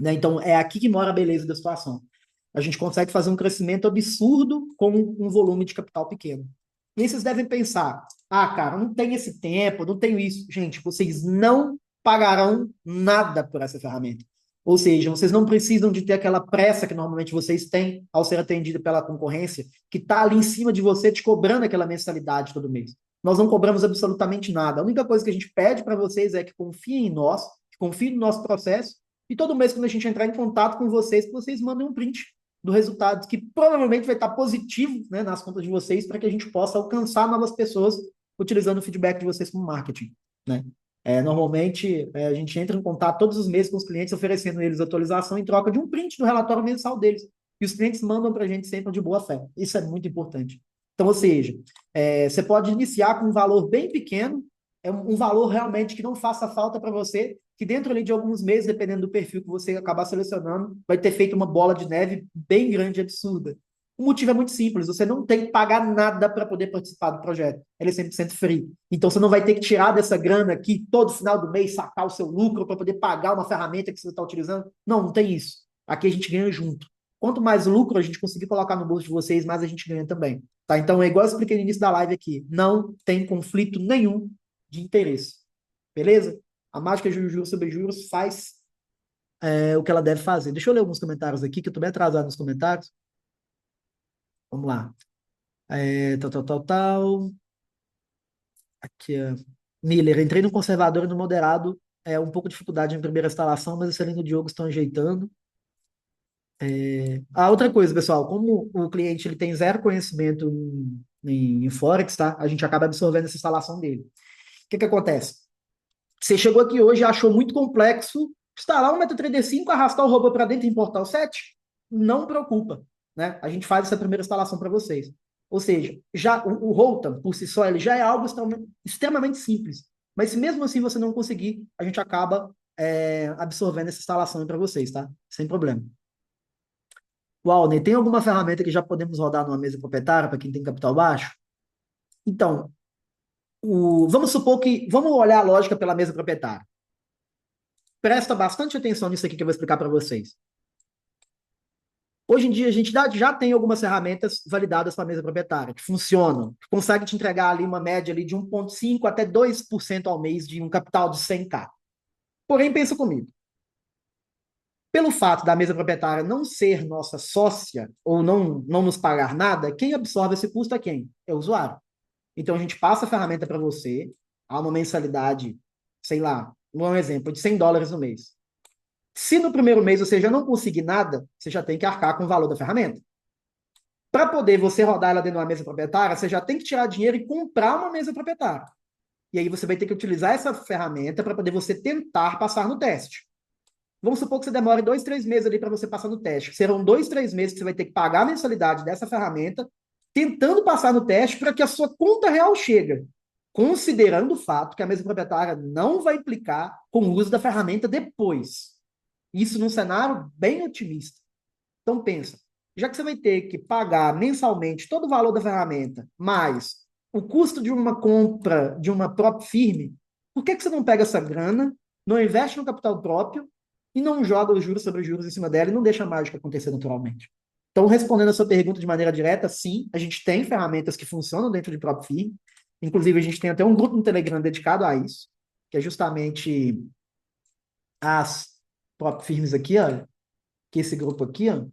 Né? Então, é aqui que mora a beleza da situação. A gente consegue fazer um crescimento absurdo com um volume de capital pequeno. E aí vocês devem pensar, cara, não tem esse tempo, não tenho isso. Gente, vocês não pagarão nada por essa ferramenta. Ou seja, vocês não precisam de ter aquela pressa que normalmente vocês têm ao ser atendido pela concorrência, que está ali em cima de você te cobrando aquela mensalidade todo mês. Nós não cobramos absolutamente nada. A única coisa que a gente pede para vocês é que confiem em nós, que confiem no nosso processo, e todo mês, quando a gente entrar em contato com vocês, que vocês mandem um print do resultado, que provavelmente vai estar positivo, né, nas contas de vocês, para que a gente possa alcançar novas pessoas utilizando o feedback de vocês como marketing. Né? Normalmente, a gente entra em contato todos os meses com os clientes, oferecendo eles atualização em troca de um print do relatório mensal deles. E os clientes mandam para a gente sempre de boa fé. Isso é muito importante. Então, ou seja, você pode iniciar com um valor bem pequeno, um valor realmente que não faça falta para você, que dentro ali de alguns meses, dependendo do perfil que você acabar selecionando, vai ter feito uma bola de neve bem grande e absurda. O motivo é muito simples, você não tem que pagar nada para poder participar do projeto. Ele é 100% free. Então você não vai ter que tirar dessa grana aqui todo final do mês, sacar o seu lucro para poder pagar uma ferramenta que você está utilizando. Não, não tem isso. Aqui a gente ganha junto. Quanto mais lucro a gente conseguir colocar no bolso de vocês, mais a gente ganha também. Tá? Então é igual eu expliquei no início da live aqui. Não tem conflito nenhum de interesse. Beleza? A mágica de juros sobre juros faz o que ela deve fazer. Deixa eu ler alguns comentários aqui, que eu estou bem atrasado nos comentários. Vamos lá. Tal. Aqui, Miller, entrei no conservador e no moderado. Um pouco de dificuldade em primeira instalação, mas o Celino e o Diogo estão ajeitando. Outra coisa, pessoal, como o cliente ele tem zero conhecimento em Forex, tá? A gente acaba absorvendo essa instalação dele. O que acontece? Você chegou aqui hoje e achou muito complexo instalar um MetaTrader 5, arrastar o robô para dentro e importar o set? Não preocupa, né? A gente faz essa primeira instalação para vocês. Ou seja, já o Rotom, por si só, ele já é algo extremamente simples. Mas se mesmo assim você não conseguir, a gente acaba absorvendo essa instalação para vocês, tá? Sem problema. Walner, tem alguma ferramenta que já podemos rodar numa mesa proprietária para quem tem capital baixo? Então, vamos supor que. Vamos olhar a lógica pela mesa proprietária. Presta bastante atenção nisso aqui que eu vou explicar para vocês. Hoje em dia, a gente já tem algumas ferramentas validadas para a mesa proprietária, que funcionam, que conseguem te entregar ali uma média ali de 1,5% até 2% ao mês de um capital de 100K. Porém, pensa comigo. Pelo fato da mesa proprietária não ser nossa sócia ou não nos pagar nada, quem absorve esse custo é quem? É o usuário. Então, a gente passa a ferramenta para você, há uma mensalidade, sei lá, um exemplo, de US$ 100 no mês. Se no primeiro mês você já não conseguir nada, você já tem que arcar com o valor da ferramenta. Para poder você rodar ela dentro de uma mesa proprietária, você já tem que tirar dinheiro e comprar uma mesa proprietária. E aí você vai ter que utilizar essa ferramenta para poder você tentar passar no teste. Vamos supor que você demore 2, 3 meses ali para você passar no teste. Serão 2, 3 meses que você vai ter que pagar a mensalidade dessa ferramenta, tentando passar no teste para que a sua conta real chegue, considerando o fato que a mesa proprietária não vai implicar com o uso da ferramenta depois. Isso num cenário bem otimista. Então pensa, já que você vai ter que pagar mensalmente todo o valor da ferramenta, mais o custo de uma compra de uma própria firme, por que você não pega essa grana, não investe no capital próprio e não joga os juros sobre os juros em cima dela e não deixa a mágica acontecer naturalmente? Então, respondendo a sua pergunta de maneira direta, sim, a gente tem ferramentas que funcionam dentro de próprio firme. Inclusive, a gente tem até um grupo no Telegram dedicado a isso, que é justamente as próprias firmes aqui, ó, que esse grupo aqui, ó,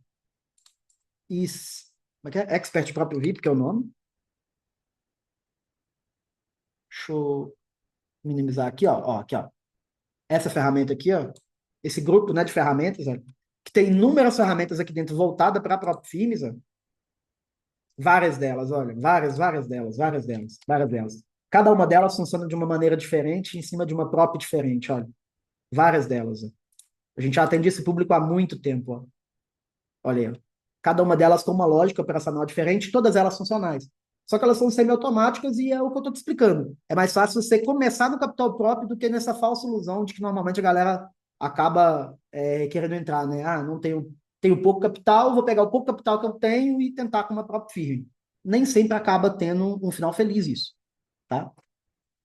como é que é? Expert próprio VIP, que é o nome. Deixa eu minimizar aqui, ó. Ó, aqui, ó. Essa ferramenta aqui, ó. Esse grupo, né, de ferramentas, ó, que tem inúmeras ferramentas aqui dentro voltada para a própria Firmes, ó. Várias delas, olha. Várias delas, várias delas. Cada uma delas funciona de uma maneira diferente, em cima de uma própria diferente, olha. Várias delas, ó. A gente já atende esse público há muito tempo, ó. Olha aí. Cada uma delas com uma lógica operacional diferente, todas elas funcionais. Só que elas são semiautomáticas e é o que eu estou te explicando. É mais fácil você começar no capital próprio do que nessa falsa ilusão de que normalmente a galera acaba querendo entrar, né? Ah, não tenho pouco capital, vou pegar o pouco capital que eu tenho e tentar com uma própria firme. Nem sempre acaba tendo um final feliz isso, tá?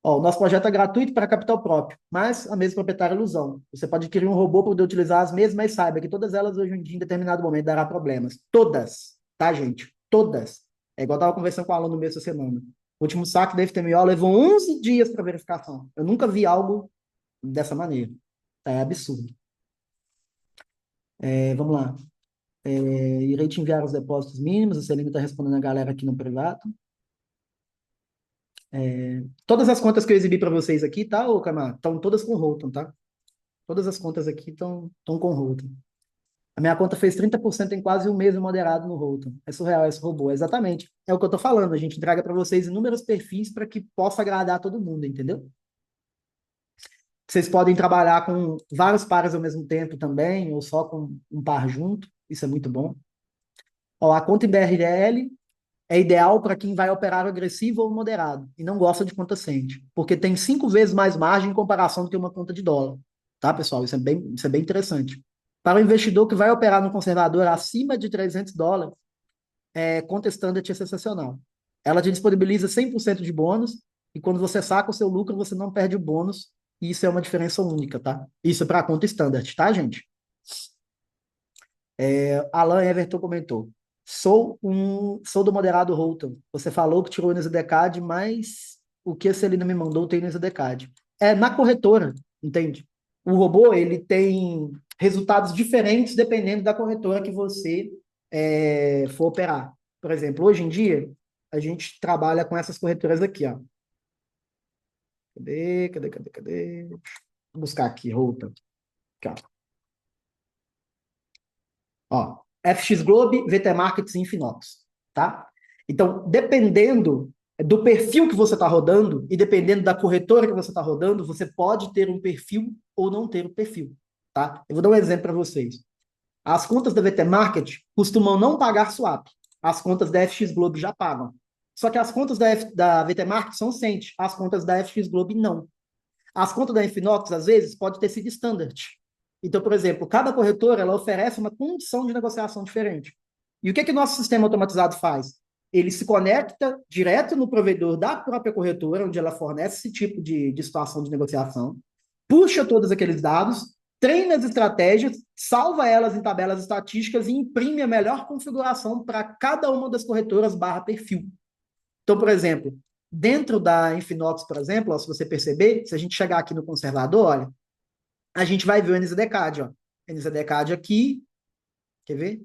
Ó, o nosso projeto é gratuito para capital próprio, mas a mesa proprietária é ilusão. Você pode adquirir um robô para poder utilizar as mesmas, mas saiba que todas elas hoje em dia, em determinado momento, dará problemas. Todas, tá, gente? Todas. É igual eu estava conversando com um aluno meu essa semana. O último saque da FTMO levou 11 dias para verificação. Eu nunca vi algo dessa maneira. É absurdo. Vamos lá. Irei te enviar os depósitos mínimos. A Celina está respondendo a galera aqui no privado. Todas as contas que eu exibi para vocês aqui, tá, ô Camargo? Estão todas com Holton, tá? Todas as contas aqui estão com Holton. A minha conta fez 30% em quase um mês moderado no Holton. É surreal esse robô, exatamente. É o que eu estou falando, a gente entrega para vocês inúmeros perfis para que possa agradar todo mundo, entendeu? Vocês podem trabalhar com vários pares ao mesmo tempo também, ou só com um par junto, isso é muito bom. Ó, a conta em BRL é ideal para quem vai operar agressivo ou moderado e não gosta de conta cente, porque tem 5 vezes mais margem em comparação do que uma conta de dólar. Tá, pessoal? Isso é bem interessante. Para o investidor que vai operar no conservador acima de US$ 300, conta standard é sensacional. Ela te disponibiliza 100% de bônus e quando você saca o seu lucro, você não perde o bônus e isso é uma diferença única, tá? Isso é para a conta standard, tá, gente? Alan Everton comentou. Sou do moderado Holton. Você falou que tirou o NZDCAD, mas o que a Celina me mandou tem no NZDCAD. É na corretora, entende? O robô, ele tem resultados diferentes dependendo da corretora que você for operar. Por exemplo, hoje em dia, a gente trabalha com essas corretoras aqui, ó. Cadê? Vou buscar aqui, Holton. Aqui, ó. Ó, FX Globe, VT Markets e Infinox, tá? Então, dependendo do perfil que você está rodando e dependendo da corretora que você está rodando, você pode ter um perfil ou não ter um perfil, tá? Eu vou dar um exemplo para vocês. As contas da VT Market costumam não pagar swap. As contas da FX Globe já pagam. Só que as contas da VT Market são cent, as contas da FX Globe não. As contas da Infinox, às vezes, pode ter sido standard. Então, por exemplo, cada corretora ela oferece uma condição de negociação diferente. E o que o nosso sistema automatizado faz? Ele se conecta direto no provedor da própria corretora, onde ela fornece esse tipo de situação de negociação, puxa todos aqueles dados treina as estratégias, salva elas em tabelas estatísticas e imprime a melhor configuração para cada uma das corretoras barra perfil. Então, por exemplo, dentro da Infinox, por exemplo, ó, se você perceber, se a gente chegar aqui no conservador, olha, a gente vai ver o NZDCAD, ó. NZDCAD aqui, quer ver?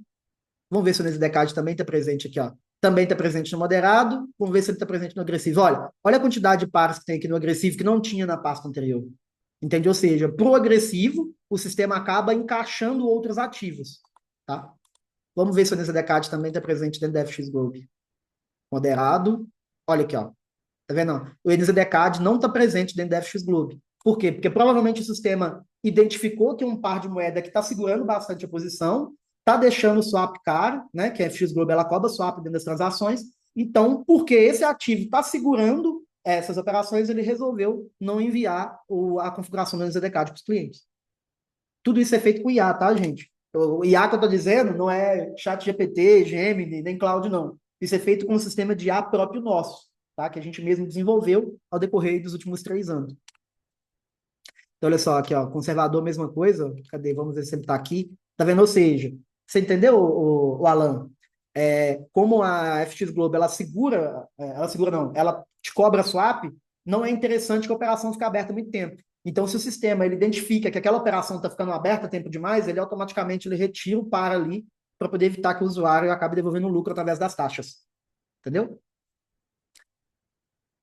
Vamos ver se o NZDCAD também está presente aqui, ó. Também está presente no moderado. Vamos ver se ele está presente no agressivo. Olha a quantidade de pares que tem aqui no agressivo que não tinha na pasta anterior. Entende? Ou seja, para o agressivo, o sistema acaba encaixando outros ativos. Tá? Vamos ver se o NZDCAD também está presente dentro da FX Globe. Moderado. Olha aqui, ó. Tá vendo? O NZDCAD não está presente dentro da FX Globe. Por quê? Porque provavelmente o sistema identificou que um par de moeda que está segurando bastante a posição, está deixando o swap caro, né? Que a FX Globe ela cobra swap dentro das transações. Então, porque esse ativo está segurando essas operações, ele resolveu não enviar a configuração do NZDCAD para os clientes. Tudo isso é feito com IA, tá, gente? O IA que eu estou dizendo não é chat GPT, Gemini, nem Cloud, não. Isso é feito com um sistema de IA próprio nosso, tá? Que a gente mesmo desenvolveu ao decorrer dos últimos 3 anos. Então, olha só, aqui, ó, conservador, mesma coisa. Cadê? Vamos ver se ele está aqui. Tá vendo? Ou seja, você entendeu, o Alan? Como a FX Global, ela segura não, ela te cobra swap, não é interessante que a operação fique aberta muito tempo. Então, se o sistema ele identifica que aquela operação está ficando aberta tempo demais, ele automaticamente ele retira o par ali para poder evitar que o usuário acabe devolvendo lucro através das taxas. Entendeu?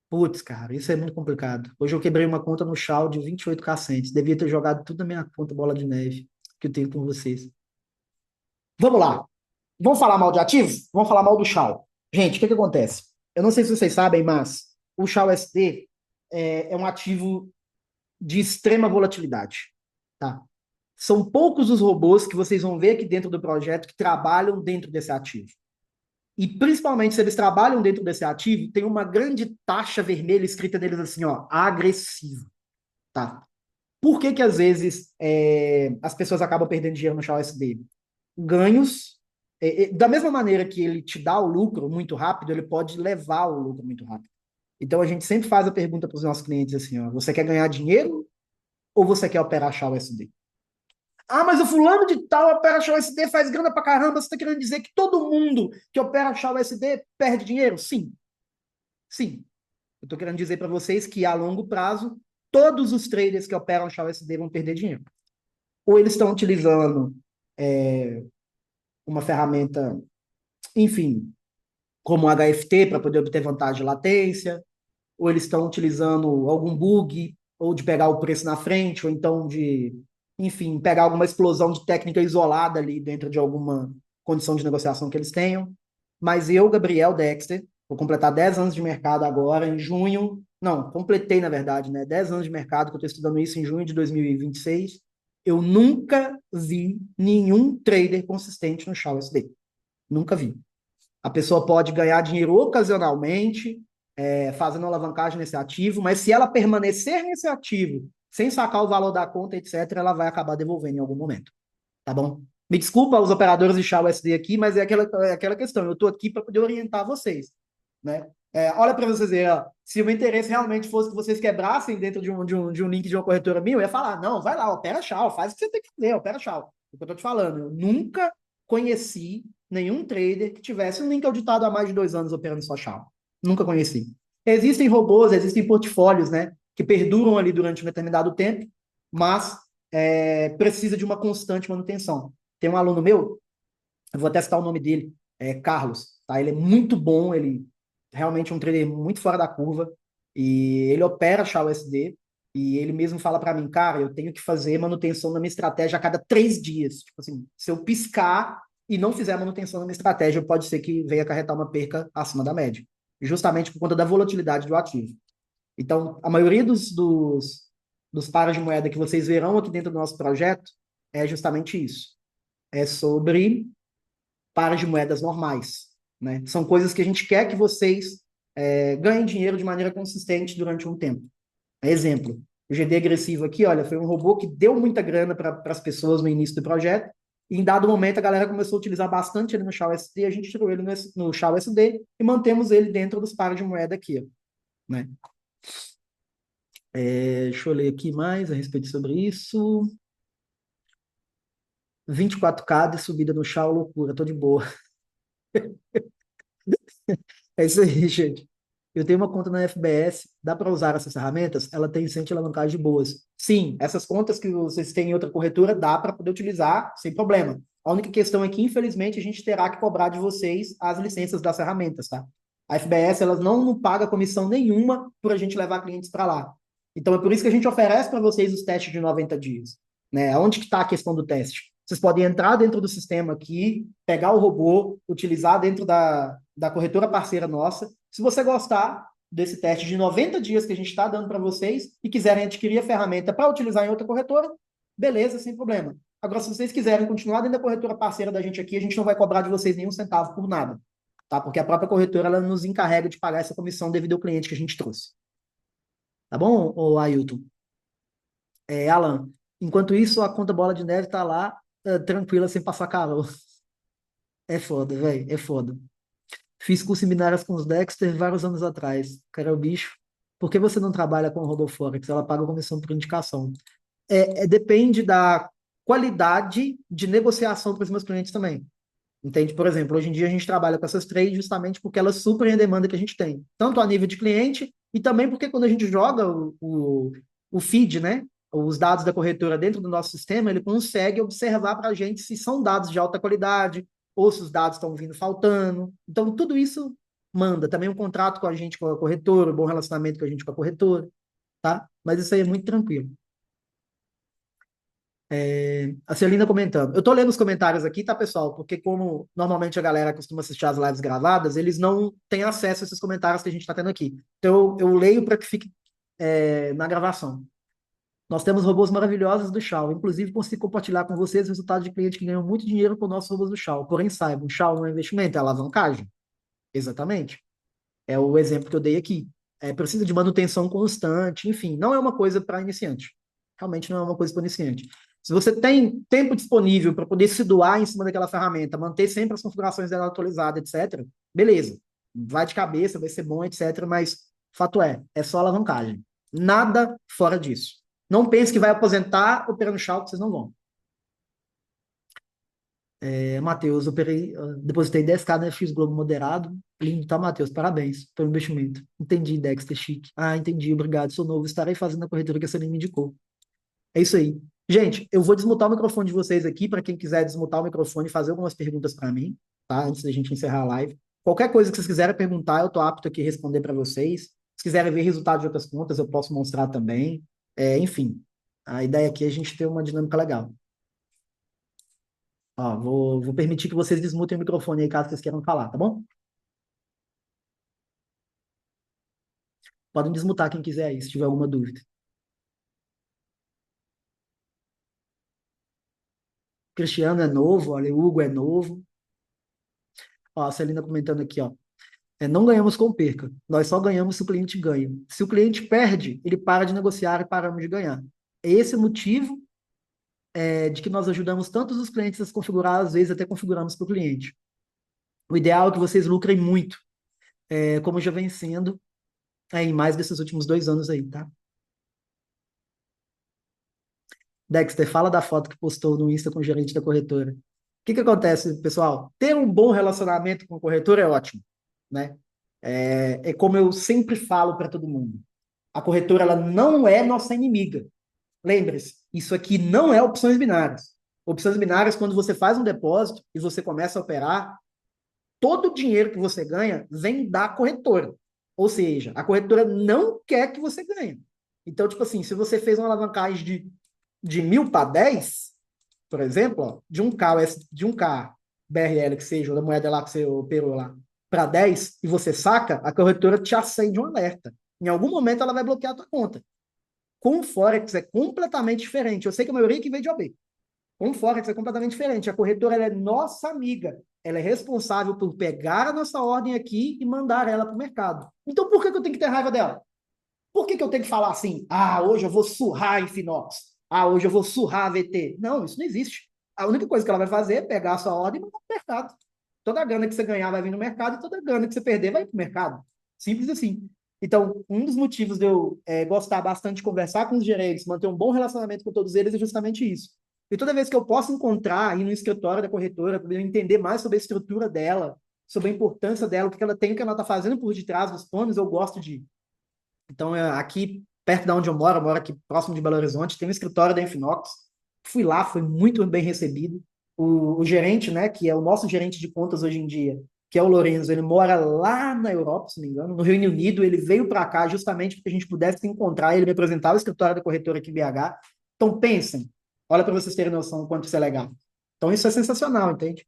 Putz, cara, isso é muito complicado. Hoje eu quebrei uma conta no Shao de 28K cents. Devia ter jogado tudo na minha conta bola de neve que eu tenho com vocês. Vamos lá. Vamos falar mal de ativos? Vamos falar mal do Shao. Gente, o que que acontece? Eu não sei se vocês sabem, mas o Shao SD é um ativo de extrema volatilidade, tá? São poucos os robôs que vocês vão ver aqui dentro do projeto que trabalham dentro desse ativo. E principalmente se eles trabalham dentro desse ativo, tem uma grande taxa vermelha escrita neles assim, ó, agressivo, tá? Por que que às vezes as pessoas acabam perdendo dinheiro no Shao SD? Ganhos, da mesma maneira que ele te dá o lucro muito rápido, ele pode levar o lucro muito rápido. Então a gente sempre faz a pergunta para os nossos clientes assim, ó, você quer ganhar dinheiro ou você quer operar Shao SD? Ah, mas o fulano de tal opera Shao SD, faz grana pra caramba, você está querendo dizer que todo mundo que opera Shao SD perde dinheiro? Sim, sim. Eu estou querendo dizer para vocês que a longo prazo, todos os traders que operam Shao SD vão perder dinheiro. Ou eles estão utilizando uma ferramenta, enfim, como o HFT para poder obter vantagem de latência, ou eles estão utilizando algum bug, ou de pegar o preço na frente, ou então de, enfim, pegar alguma explosão de técnica isolada ali dentro de alguma condição de negociação que eles tenham. Mas eu, Gabriel Dexter, vou completar 10 anos de mercado agora, em junho. Não, completei, na verdade, né? 10 anos de mercado, que eu estou estudando isso em junho de 2026. Eu nunca vi nenhum trader consistente no Shao SD. Nunca vi. A pessoa pode ganhar dinheiro ocasionalmente, fazendo alavancagem nesse ativo, mas se ela permanecer nesse ativo, sem sacar o valor da conta, etc., ela vai acabar devolvendo em algum momento. Tá bom? Me desculpa os operadores de chá USD aqui, mas é aquela questão. Eu estou aqui para poder orientar vocês. Né? Olha para vocês verem, ó, se o interesse realmente fosse que vocês quebrassem dentro de um link de uma corretora minha, eu ia falar, não, vai lá, opera chá, faz o que você tem que fazer, opera chá. É o que eu estou te falando. Eu nunca conheci nenhum trader que tivesse um link auditado há mais de 2 anos operando só chá. Nunca conheci. Existem robôs, existem portfólios, né, que perduram ali durante um determinado tempo, mas precisa de uma constante manutenção. Tem um aluno meu, eu vou até citar o nome dele, Carlos, tá? Ele é muito bom, ele realmente é um trader muito fora da curva, e ele opera Shao SD, e ele mesmo fala para mim, cara, eu tenho que fazer manutenção na minha estratégia a cada 3 dias. Tipo assim, se eu piscar e não fizer a manutenção na minha estratégia, pode ser que venha acarretar uma perca acima da média, justamente por conta da volatilidade do ativo. Então, a maioria dos pares de moeda que vocês verão aqui dentro do nosso projeto é justamente isso. É sobre pares de moedas normais. Né? São coisas que a gente quer que vocês ganhem dinheiro de maneira consistente durante um tempo. Exemplo, o GD agressivo aqui, olha, foi um robô que deu muita grana para as pessoas no início do projeto, e em dado momento a galera começou a utilizar bastante ele no Shao SD, a gente tirou ele no Shao SD e mantemos ele dentro dos pares de moeda aqui. Ó, né? Deixa eu ler aqui mais a respeito sobre isso. 24K de subida no chão, loucura, tô de boa. É isso aí, gente. Eu tenho uma conta na FBS, dá para usar essas ferramentas? Ela tem 100 alavancagem boas. Sim, essas contas que vocês têm em outra corretora, dá para poder utilizar sem problema. A única questão é que, infelizmente, a gente terá que cobrar de vocês as licenças das ferramentas, tá? A FBS, elas não paga comissão nenhuma por a gente levar clientes para lá. Então, é por isso que a gente oferece para vocês os testes de 90 dias. Né? Onde que está a questão do teste? Vocês podem entrar dentro do sistema aqui, pegar o robô, utilizar dentro da corretora parceira nossa. Se você gostar desse teste de 90 dias que a gente está dando para vocês e quiserem adquirir a ferramenta para utilizar em outra corretora, beleza, sem problema. Agora, se vocês quiserem continuar dentro da corretora parceira da gente aqui, a gente não vai cobrar de vocês nenhum centavo por nada, tá? Porque a própria corretora ela nos encarrega de pagar essa comissão devido ao cliente que a gente trouxe. Tá bom, ô Ailton? Alan, enquanto isso, a conta Bola de Neve tá lá, tranquila, sem passar calor. É foda, velho, é foda. Fiz curso em binárias com os Dexter vários anos atrás. Cara, o bicho. Por que você não trabalha com o Roboforex? Ela paga comissão por indicação. Depende da qualidade de negociação para os meus clientes também. Entende? Por exemplo, hoje em dia a gente trabalha com essas trades justamente porque elas suprem a demanda que a gente tem, tanto a nível de cliente e também porque quando a gente joga o feed, né, os dados da corretora dentro do nosso sistema, ele consegue observar para a gente se são dados de alta qualidade ou se os dados estão vindo faltando. Então, tudo isso manda. Também um contrato com a gente, com a corretora, um bom relacionamento com a gente com a corretora, tá? Mas isso aí é muito tranquilo. A Celina comentando. Eu tô lendo os comentários aqui, tá, pessoal? Porque como normalmente a galera costuma assistir as lives gravadas, eles não têm acesso a esses comentários que a gente está tendo aqui. Então eu leio para que fique na gravação. Nós temos robôs maravilhosos do Shaw. Inclusive, consigo compartilhar com vocês o resultado de clientes que ganham muito dinheiro com nossos robôs do Shaw. Porém, saibam, o Shaw não é investimento, é alavancagem. Exatamente. É o exemplo que eu dei aqui. Precisa de manutenção constante, enfim, não é uma coisa para iniciante. Realmente não é uma coisa para iniciante. Se você tem tempo disponível para poder se doar em cima daquela ferramenta, manter sempre as configurações dela atualizadas, etc., beleza. Vai de cabeça, vai ser bom, etc., mas fato é só alavancagem. Nada fora disso. Não pense que vai aposentar operando Shaw, que vocês não vão. Matheus, depositei 10K na FX Globo moderado. Lindo, tá, Matheus? Parabéns pelo investimento. Entendi, Dexter, chique. Ah, entendi, obrigado. Sou novo, estarei fazendo a corretora que a Celine me indicou. É isso aí. Gente, eu vou desmutar o microfone de vocês aqui, para quem quiser desmutar o microfone e fazer algumas perguntas para mim, tá? Antes da gente encerrar a live. Qualquer coisa que vocês quiserem perguntar, eu tô apto aqui a responder para vocês. Se quiserem ver resultado de outras contas, eu posso mostrar também. Enfim, a ideia aqui é a gente ter uma dinâmica legal. Ó, vou permitir que vocês desmutem o microfone aí, caso vocês queiram falar, tá bom? Podem desmutar quem quiser aí, se tiver alguma dúvida. Cristiano é novo, olha, o Hugo é novo. Ó, a Celina comentando aqui, ó. Não ganhamos com perca. Nós só ganhamos se o cliente ganha. Se o cliente perde, ele para de negociar e paramos de ganhar. É esse o motivo de que nós ajudamos tantos os clientes a se configurar, às vezes até configuramos para o cliente. O ideal é que vocês lucrem muito, como já vem sendo em mais desses últimos 2 anos aí, tá? Dexter, fala da foto que postou no Insta com o gerente da corretora. O que que acontece, pessoal? Ter um bom relacionamento com o corretor é ótimo, né? É como eu sempre falo para todo mundo. A corretora ela não é nossa inimiga. Lembre-se, isso aqui não é opções binárias. Opções binárias, quando você faz um depósito e você começa a operar, todo o dinheiro que você ganha vem da corretora. Ou seja, a corretora não quer que você ganhe. Então, tipo assim, se você fez uma alavancagem de 1.000 para 10, por exemplo, ó, de um K BRL que seja, ou da moeda lá que você operou lá, para 10, e você saca, a corretora te acende um alerta. Em algum momento ela vai bloquear a tua conta. Com o Forex é completamente diferente. Eu sei que a maioria que veio de OB. Com o Forex é completamente diferente. A corretora ela é nossa amiga. Ela é responsável por pegar a nossa ordem aqui e mandar ela para o mercado. Então, por que eu tenho que ter raiva dela? Por que eu tenho que falar assim? Ah, hoje eu vou surrar em Finox. Ah, hoje eu vou surrar a VT. Não, isso não existe. A única coisa que ela vai fazer é pegar a sua ordem e mandar para o mercado. Toda a grana que você ganhar vai vir no mercado e toda a grana que você perder vai para o mercado. Simples assim. Então, um dos motivos de eu gostar bastante de conversar com os gerentes, manter um bom relacionamento com todos eles é justamente isso. E toda vez que eu posso encontrar aí no escritório da corretora, para eu entender mais sobre a estrutura dela, sobre a importância dela, o que ela tem, o que ela está fazendo por detrás dos planos, eu gosto de ir. Então, aqui perto de onde eu moro aqui próximo de Belo Horizonte, tem um escritório da Infinox. Fui lá, foi muito bem recebido. O gerente, né, que é o nosso gerente de contas hoje em dia, que é o Lorenzo, ele mora lá na Europa, se não me engano, no Reino Unido. Ele veio para cá justamente para que a gente pudesse se encontrar e ele me apresentar o escritório da corretora aqui em BH. Então, pensem, olha para vocês terem noção do quanto isso é legal. Então, isso é sensacional, entende?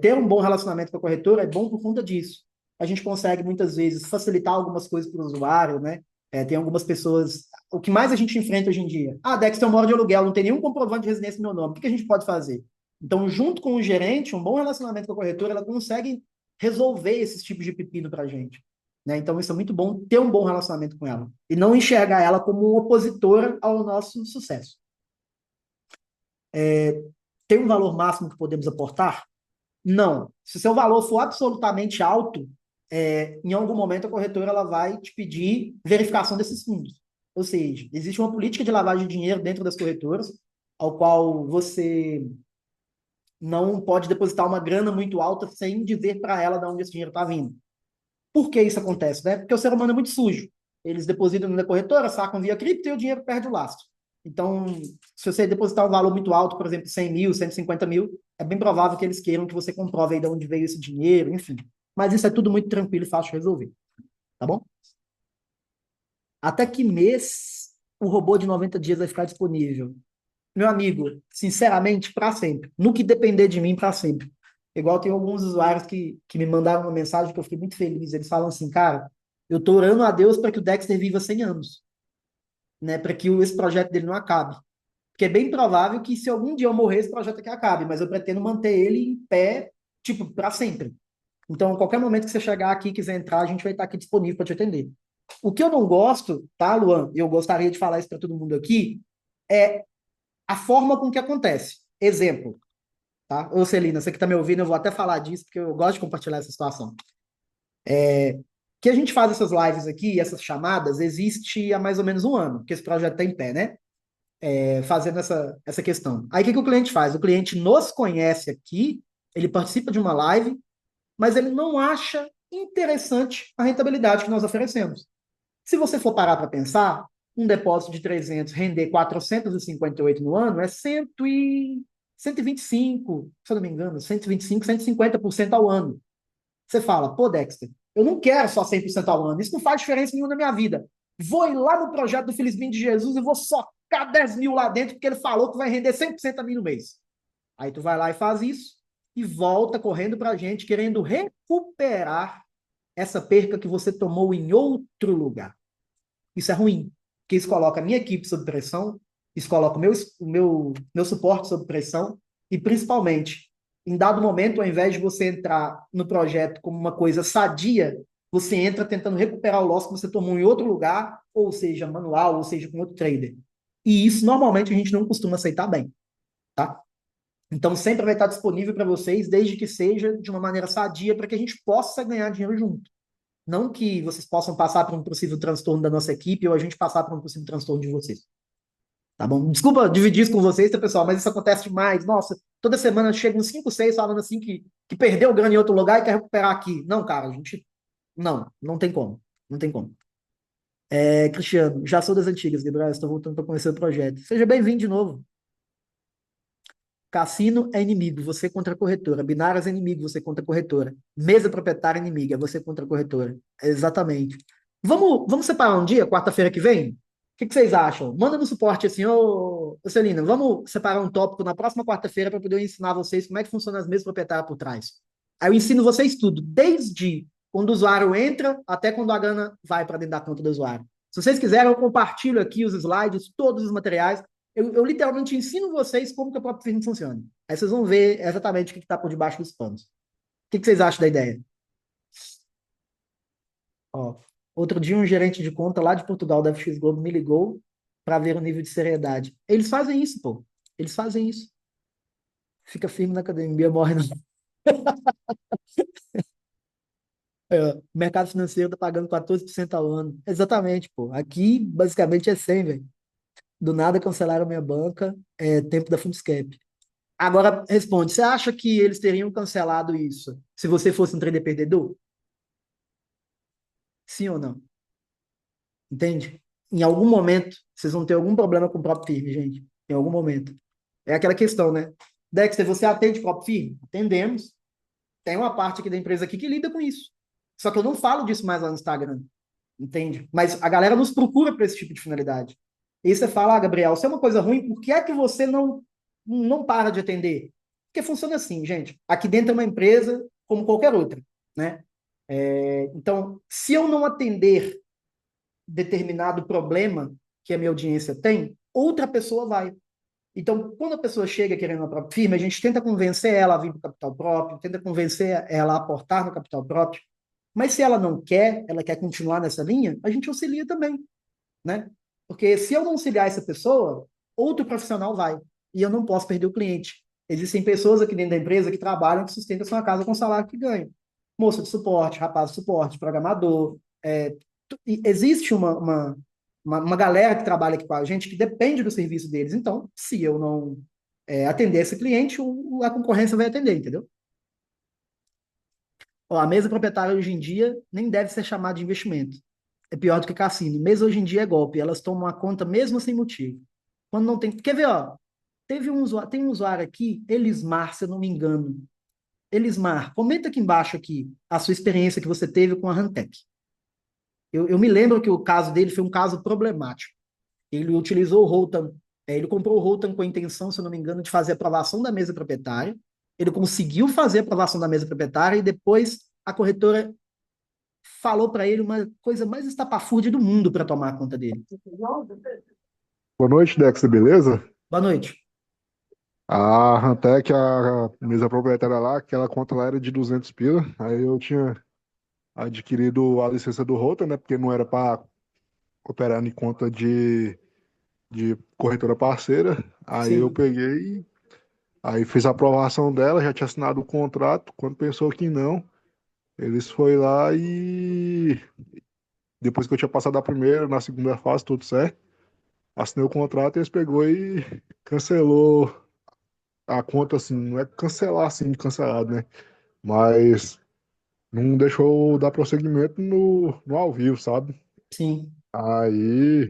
Ter um bom relacionamento com a corretora é bom por conta disso. A gente consegue, muitas vezes, facilitar algumas coisas para o usuário, né? Tem algumas pessoas. O que mais a gente enfrenta hoje em dia? Ah, Dexter, eu moro de aluguel, não tem nenhum comprovante de residência no meu nome. O que a gente pode fazer? Então, junto com o gerente, um bom relacionamento com a corretora, ela consegue resolver esses tipos de pepino para a gente. Né? Então, isso é muito bom, ter um bom relacionamento com ela. E não enxergar ela como uma opositora ao nosso sucesso. Tem um valor máximo que podemos aportar? Não. Se o seu valor for absolutamente alto, em algum momento a corretora ela vai te pedir verificação desses fundos. Ou seja, existe uma política de lavagem de dinheiro dentro das corretoras, ao qual você não pode depositar uma grana muito alta sem dizer para ela de onde esse dinheiro está vindo. Por que isso acontece? Né? Porque o ser humano é muito sujo. Eles depositam na corretora, sacam via cripto e o dinheiro perde o lastro. Então, se você depositar um valor muito alto, por exemplo, 100 mil, 150 mil, é bem provável que eles queiram que você comprove aí de onde veio esse dinheiro, enfim. Mas isso é tudo muito tranquilo e fácil de resolver, tá bom? Até que mês o robô de 90 dias vai ficar disponível? Meu amigo, sinceramente, para sempre. No que depender de mim, para sempre. Igual tem alguns usuários que me mandaram uma mensagem que eu fiquei muito feliz. Eles falam assim, cara, eu tô orando a Deus para que o Dexter viva 100 anos, né? Para que esse projeto dele não acabe. Porque é bem provável que se algum dia eu morrer, esse projeto aqui acabe, mas eu pretendo manter ele em pé, tipo, para sempre. Então, a qualquer momento que você chegar aqui e quiser entrar, a gente vai estar aqui disponível para te atender. O que eu não gosto, tá, Luan? E eu gostaria de falar isso para todo mundo aqui, é a forma com que acontece. Exemplo, tá? Ô, Celina, você que está me ouvindo, eu vou até falar disso, porque eu gosto de compartilhar essa situação. Que a gente faz essas lives aqui, essas chamadas, existe há mais ou menos um ano que esse projeto está em pé, né? Fazendo essa questão. Aí o que o cliente faz? O cliente nos conhece aqui, ele participa de uma live, mas ele não acha interessante a rentabilidade que nós oferecemos. Se você for parar para pensar, um depósito de 300 render 458 no ano é 125, se eu não me engano, 125, 150% ao ano. Você fala, pô, Dexter, eu não quero só 100% ao ano, isso não faz diferença nenhuma na minha vida. Vou ir lá no projeto do Felizminho de Jesus e vou socar 10 mil lá dentro, porque ele falou que vai render 100% a mim no mês. Aí tu vai lá e faz isso e volta correndo para a gente, querendo recuperar essa perca que você tomou em outro lugar. Isso é ruim, porque isso coloca a minha equipe sob pressão, isso coloca o meu suporte sob pressão, e principalmente, em dado momento, ao invés de você entrar no projeto como uma coisa sadia, você entra tentando recuperar o loss que você tomou em outro lugar, ou seja, manual, ou seja, com outro trader. E isso, normalmente, a gente não costuma aceitar bem, tá? Então, sempre vai estar disponível para vocês, desde que seja de uma maneira sadia, para que a gente possa ganhar dinheiro junto. Não que vocês possam passar por um possível transtorno da nossa equipe ou a gente passar por um possível transtorno de vocês. Tá bom? Desculpa dividir isso com vocês, tá, pessoal? Mas isso acontece demais. Nossa, toda semana chega uns 5, 6 falando assim que perdeu grana em outro lugar e quer recuperar aqui. Não, cara, a gente. Não tem como. Não tem como. Cristiano, já sou das antigas, Gabriel. Estou voltando para conhecer o projeto. Seja bem-vindo de novo. Cassino é inimigo, você contra a corretora. Binários é inimigo, você contra a corretora. Mesa proprietária é inimiga, você contra a corretora. Exatamente. Vamos separar um dia, quarta-feira que vem? O que vocês acham? Manda no suporte assim, ô Celina, vamos separar um tópico na próxima quarta-feira para poder eu ensinar vocês como é que funciona as mesas proprietárias por trás. Aí eu ensino vocês tudo, desde quando o usuário entra até quando a grana vai para dentro da conta do usuário. Se vocês quiserem, eu compartilho aqui os slides, todos os materiais. Eu literalmente ensino vocês como que o próprio firma funciona. Aí vocês vão ver exatamente o que está por debaixo dos panos. O que vocês acham da ideia? Ó, outro dia, um gerente de conta lá de Portugal, da FX Globo, me ligou para ver o nível de seriedade. Eles fazem isso, pô. Eles fazem isso. Fica firme na academia, morre não. O mercado financeiro tá pagando 14% ao ano. Exatamente, pô. Aqui, basicamente, é 100, velho. Do nada cancelaram minha banca, tempo da Fundscap. Agora, responde, você acha que eles teriam cancelado isso se você fosse um trader perdedor? Sim ou não? Entende? Em algum momento, vocês vão ter algum problema com o próprio firme, gente. Em algum momento. É aquela questão, né? Dexter, você atende próprio firme? Atendemos. Tem uma parte aqui da empresa aqui que lida com isso. Só que eu não falo disso mais lá no Instagram. Entende? Mas a galera nos procura para esse tipo de finalidade. E aí você fala, Gabriel, se é uma coisa ruim, por que é que você não para de atender? Porque funciona assim, gente. Aqui dentro é uma empresa como qualquer outra, né? Então, se eu não atender determinado problema que a minha audiência tem, outra pessoa vai. Então, quando a pessoa chega querendo uma própria firma, a gente tenta convencer ela a vir para o capital próprio, tenta convencer ela a aportar no capital próprio. Mas se ela não quer, ela quer continuar nessa linha, a gente auxilia também, né? Porque se eu não auxiliar essa pessoa, outro profissional vai. E eu não posso perder o cliente. Existem pessoas aqui dentro da empresa que trabalham, que sustentam sua casa com o salário que ganham. Moça de suporte, rapaz de suporte, programador. Existe uma galera que trabalha aqui com a gente que depende do serviço deles. Então, se eu não atender esse cliente, a concorrência vai atender, entendeu? Ó, a mesa proprietária hoje em dia nem deve ser chamada de investimento. É pior do que cassino. Mesa hoje em dia é golpe. Elas tomam a conta mesmo sem motivo. Quando não tem. Quer ver, ó? Tem um usuário aqui, Elismar, se eu não me engano. Elismar, comenta aqui embaixo aqui a sua experiência que você teve com a Rantec. Eu me lembro que o caso dele foi um caso problemático. Ele utilizou o Rotan, ele comprou o Rotan com a intenção, se eu não me engano, de fazer a aprovação da mesa proprietária. Ele conseguiu fazer a aprovação da mesa proprietária e depois a corretora falou para ele uma coisa mais estapafúrdia do mundo para tomar conta dele. Boa noite, Dexter, beleza? Boa noite. A Rantec, a mesa proprietária lá, aquela conta lá era de 200 pila. Aí eu tinha adquirido a licença do Rota, né? Porque não era para operar em conta de corretora parceira. Aí eu Sim, peguei, aí fiz a aprovação dela, já tinha assinado o contrato. Quando pensou que não, eles foi lá e depois que eu tinha passado a primeira, na segunda fase, tudo certo, assinei o contrato e eles pegou e cancelou a conta, assim, não é cancelar assim, de cancelado, né? Mas não deixou dar prosseguimento no ao vivo, sabe? sim, Aí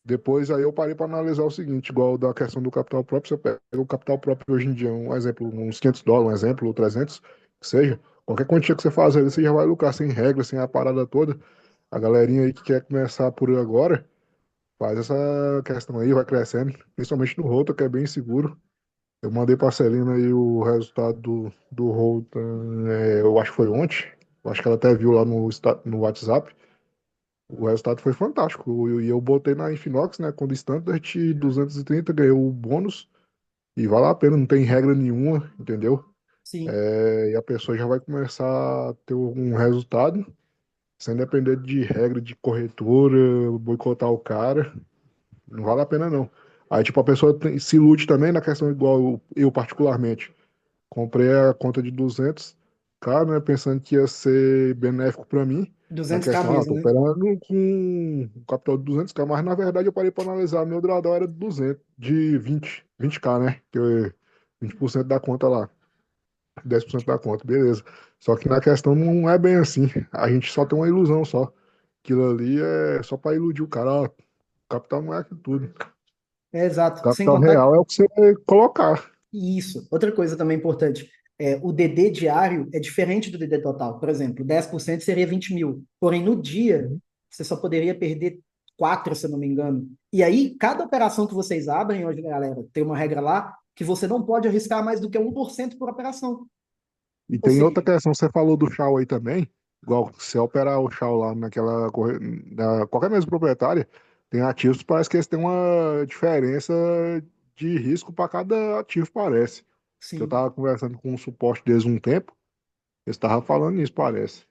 depois aí eu parei para analisar o seguinte, igual da questão do capital próprio, você pega o capital próprio hoje em dia, um exemplo, uns US$ 500, um exemplo, ou 300, que seja, qualquer quantia que você faz ali, você já vai lucrar sem regra, sem a parada toda. A galerinha aí que quer começar por agora, faz essa questão aí, vai crescendo, principalmente no Rota, que é bem seguro. Eu mandei pra Celina aí o resultado do Holton, eu acho que foi ontem. Eu acho que ela até viu lá no WhatsApp. O resultado foi fantástico. E eu botei na Infinox, né, com o Standard 230, ganhei o bônus. E vale a pena, não tem regra nenhuma, entendeu? sim. E a pessoa já vai começar a ter um resultado, sem depender de regra de corretora, boicotar o cara. Não vale a pena, não. Aí, tipo, a pessoa se ilude também na questão igual eu particularmente. Comprei a conta de 200, claro, né, pensando que ia ser benéfico para mim, na 200k questão, mesmo, tô né? operando com um capital de 200k, mas na verdade eu parei para analisar, meu drawdown era de 200, de 20k, né, 20% da conta lá, 10% da conta, beleza. Só que na questão não é bem assim, a gente só tem uma ilusão só, aquilo ali é só para iludir o cara, ó, capital não é aquilo tudo, Exato. Sem capital contar real é o que você colocar. isso. Outra coisa também importante. O DD diário é diferente do DD total. Por exemplo, 10% seria 20 mil. Porém, no dia, você só poderia perder 4, se eu não me engano. E aí, cada operação que vocês abrem hoje, galera, tem uma regra lá que você não pode arriscar mais do que 1% por operação. E Ou tem outra seja, questão, você falou do Shaw aí também, igual se operar o Shaw lá qualquer mesa proprietária, tem ativos, parece que eles têm uma diferença de risco para cada ativo, parece. Que eu sim, tava conversando com o suporte deles um tempo, eles estavam falando isso, parece.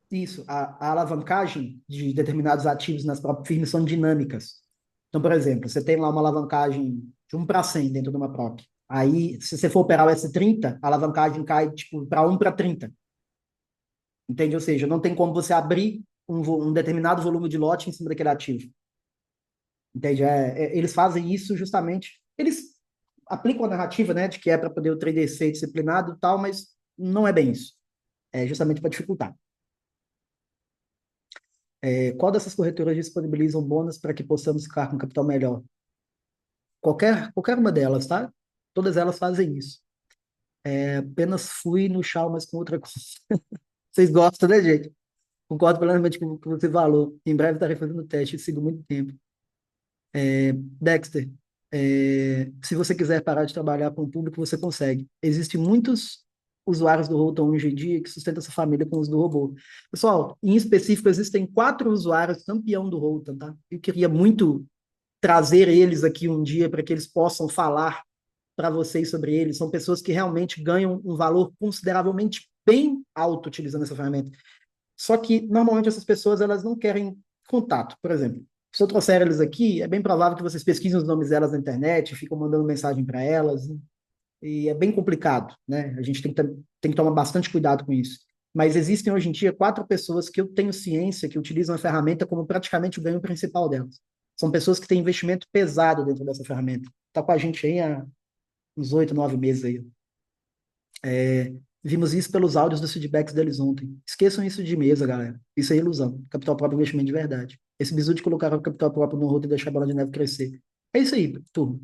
isso. A alavancagem de determinados ativos nas próprias firmas são dinâmicas. Então, por exemplo, você tem lá uma alavancagem de 1 para 100 dentro de uma prop. Aí, se você for operar o S30, a alavancagem cai tipo para 1 para 30. Entende? Ou seja, não tem como você abrir um determinado volume de lote em cima daquele ativo. Entende? Eles fazem isso justamente. Eles aplicam a narrativa, né, de que é para poder o trader ser disciplinado e tal, mas não é bem isso. É justamente para dificultar. Qual dessas corretoras disponibilizam bônus para que possamos ficar com capital melhor? Qualquer uma delas, tá? Todas elas fazem isso. Apenas fui no chá, mas com outra coisa. Vocês gostam, né, gente? Concordo plenamente com o que você falou. Em breve estarei fazendo o teste, sigo muito tempo. Dexter, se você quiser parar de trabalhar com o público, você consegue. Existem muitos usuários do Rotom hoje em dia que sustentam essa família com o uso do robô. Pessoal, em específico, existem 4 usuários campeão do Rotom, tá? Eu queria muito trazer eles aqui um dia para que eles possam falar para vocês sobre eles. São pessoas que realmente ganham um valor consideravelmente bem alto utilizando essa ferramenta. Só que, normalmente, essas pessoas elas não querem contato. Por exemplo, se eu trouxer eles aqui, é bem provável que vocês pesquisem os nomes delas na internet, ficam mandando mensagem para elas, né? E é bem complicado, né? A gente tem que tomar bastante cuidado com isso. Mas existem hoje em dia 4 pessoas que eu tenho ciência que utilizam a ferramenta como praticamente o ganho principal delas. São pessoas que têm investimento pesado dentro dessa ferramenta. Está com a gente aí há uns 8, 9 meses aí. Vimos isso pelos áudios dos feedbacks deles ontem. Esqueçam isso de mesa, galera. Isso é ilusão. Capital próprio é investimento de verdade. Esse bizu de colocar o capital próprio no rodo e deixar a bola de neve crescer. É isso aí, turma.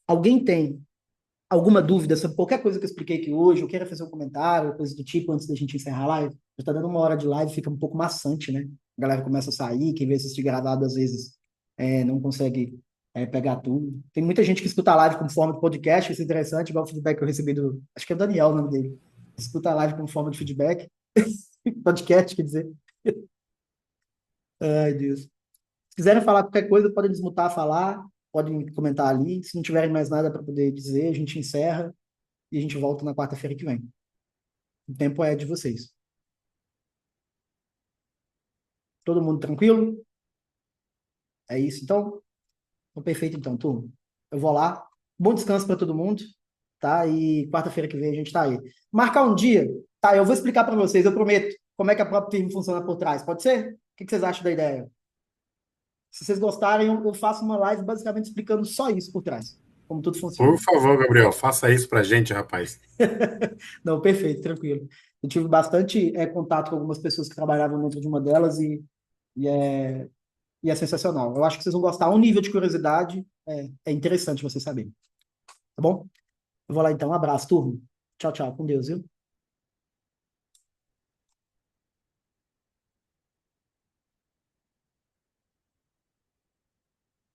Alguém tem alguma dúvida sobre qualquer coisa que eu expliquei aqui hoje, ou queira fazer um comentário, coisa do tipo, antes da gente encerrar a live? Já tá dando 1 hora de live, fica um pouco maçante, né? A galera começa a sair, quem vê assistir gravado, às vezes, não consegue pegar tudo. Tem muita gente que escuta a live como forma de podcast, isso é interessante, igual o feedback que eu recebi do... Acho que é o Daniel o nome dele. Escuta a live como forma de feedback. Podcast, quer dizer. Ai, Deus. Se quiserem falar qualquer coisa, podem desmutar, falar, podem comentar ali. Se não tiverem mais nada para poder dizer, a gente encerra e a gente volta na quarta-feira que vem. O tempo é de vocês. Todo mundo tranquilo? É isso, então? Então, perfeito, então, turma. Eu vou lá. Bom descanso para todo mundo, tá? E quarta-feira que vem a gente tá aí. Marcar um dia, tá? Eu vou explicar para vocês, eu prometo, como é que a própria firma funciona por trás. Pode ser? O que vocês acham da ideia? Se vocês gostarem, eu faço uma live basicamente explicando só isso por trás, como tudo funciona. Por favor, Gabriel, faça isso pra gente, rapaz. Não, perfeito, tranquilo. Eu tive bastante contato com algumas pessoas que trabalhavam dentro de uma delas e é, e é sensacional. Eu acho que vocês vão gostar. Um nível de curiosidade é interessante você saber. Tá bom? Eu vou lá então. Um abraço, turma. Tchau, tchau. Com Deus, viu?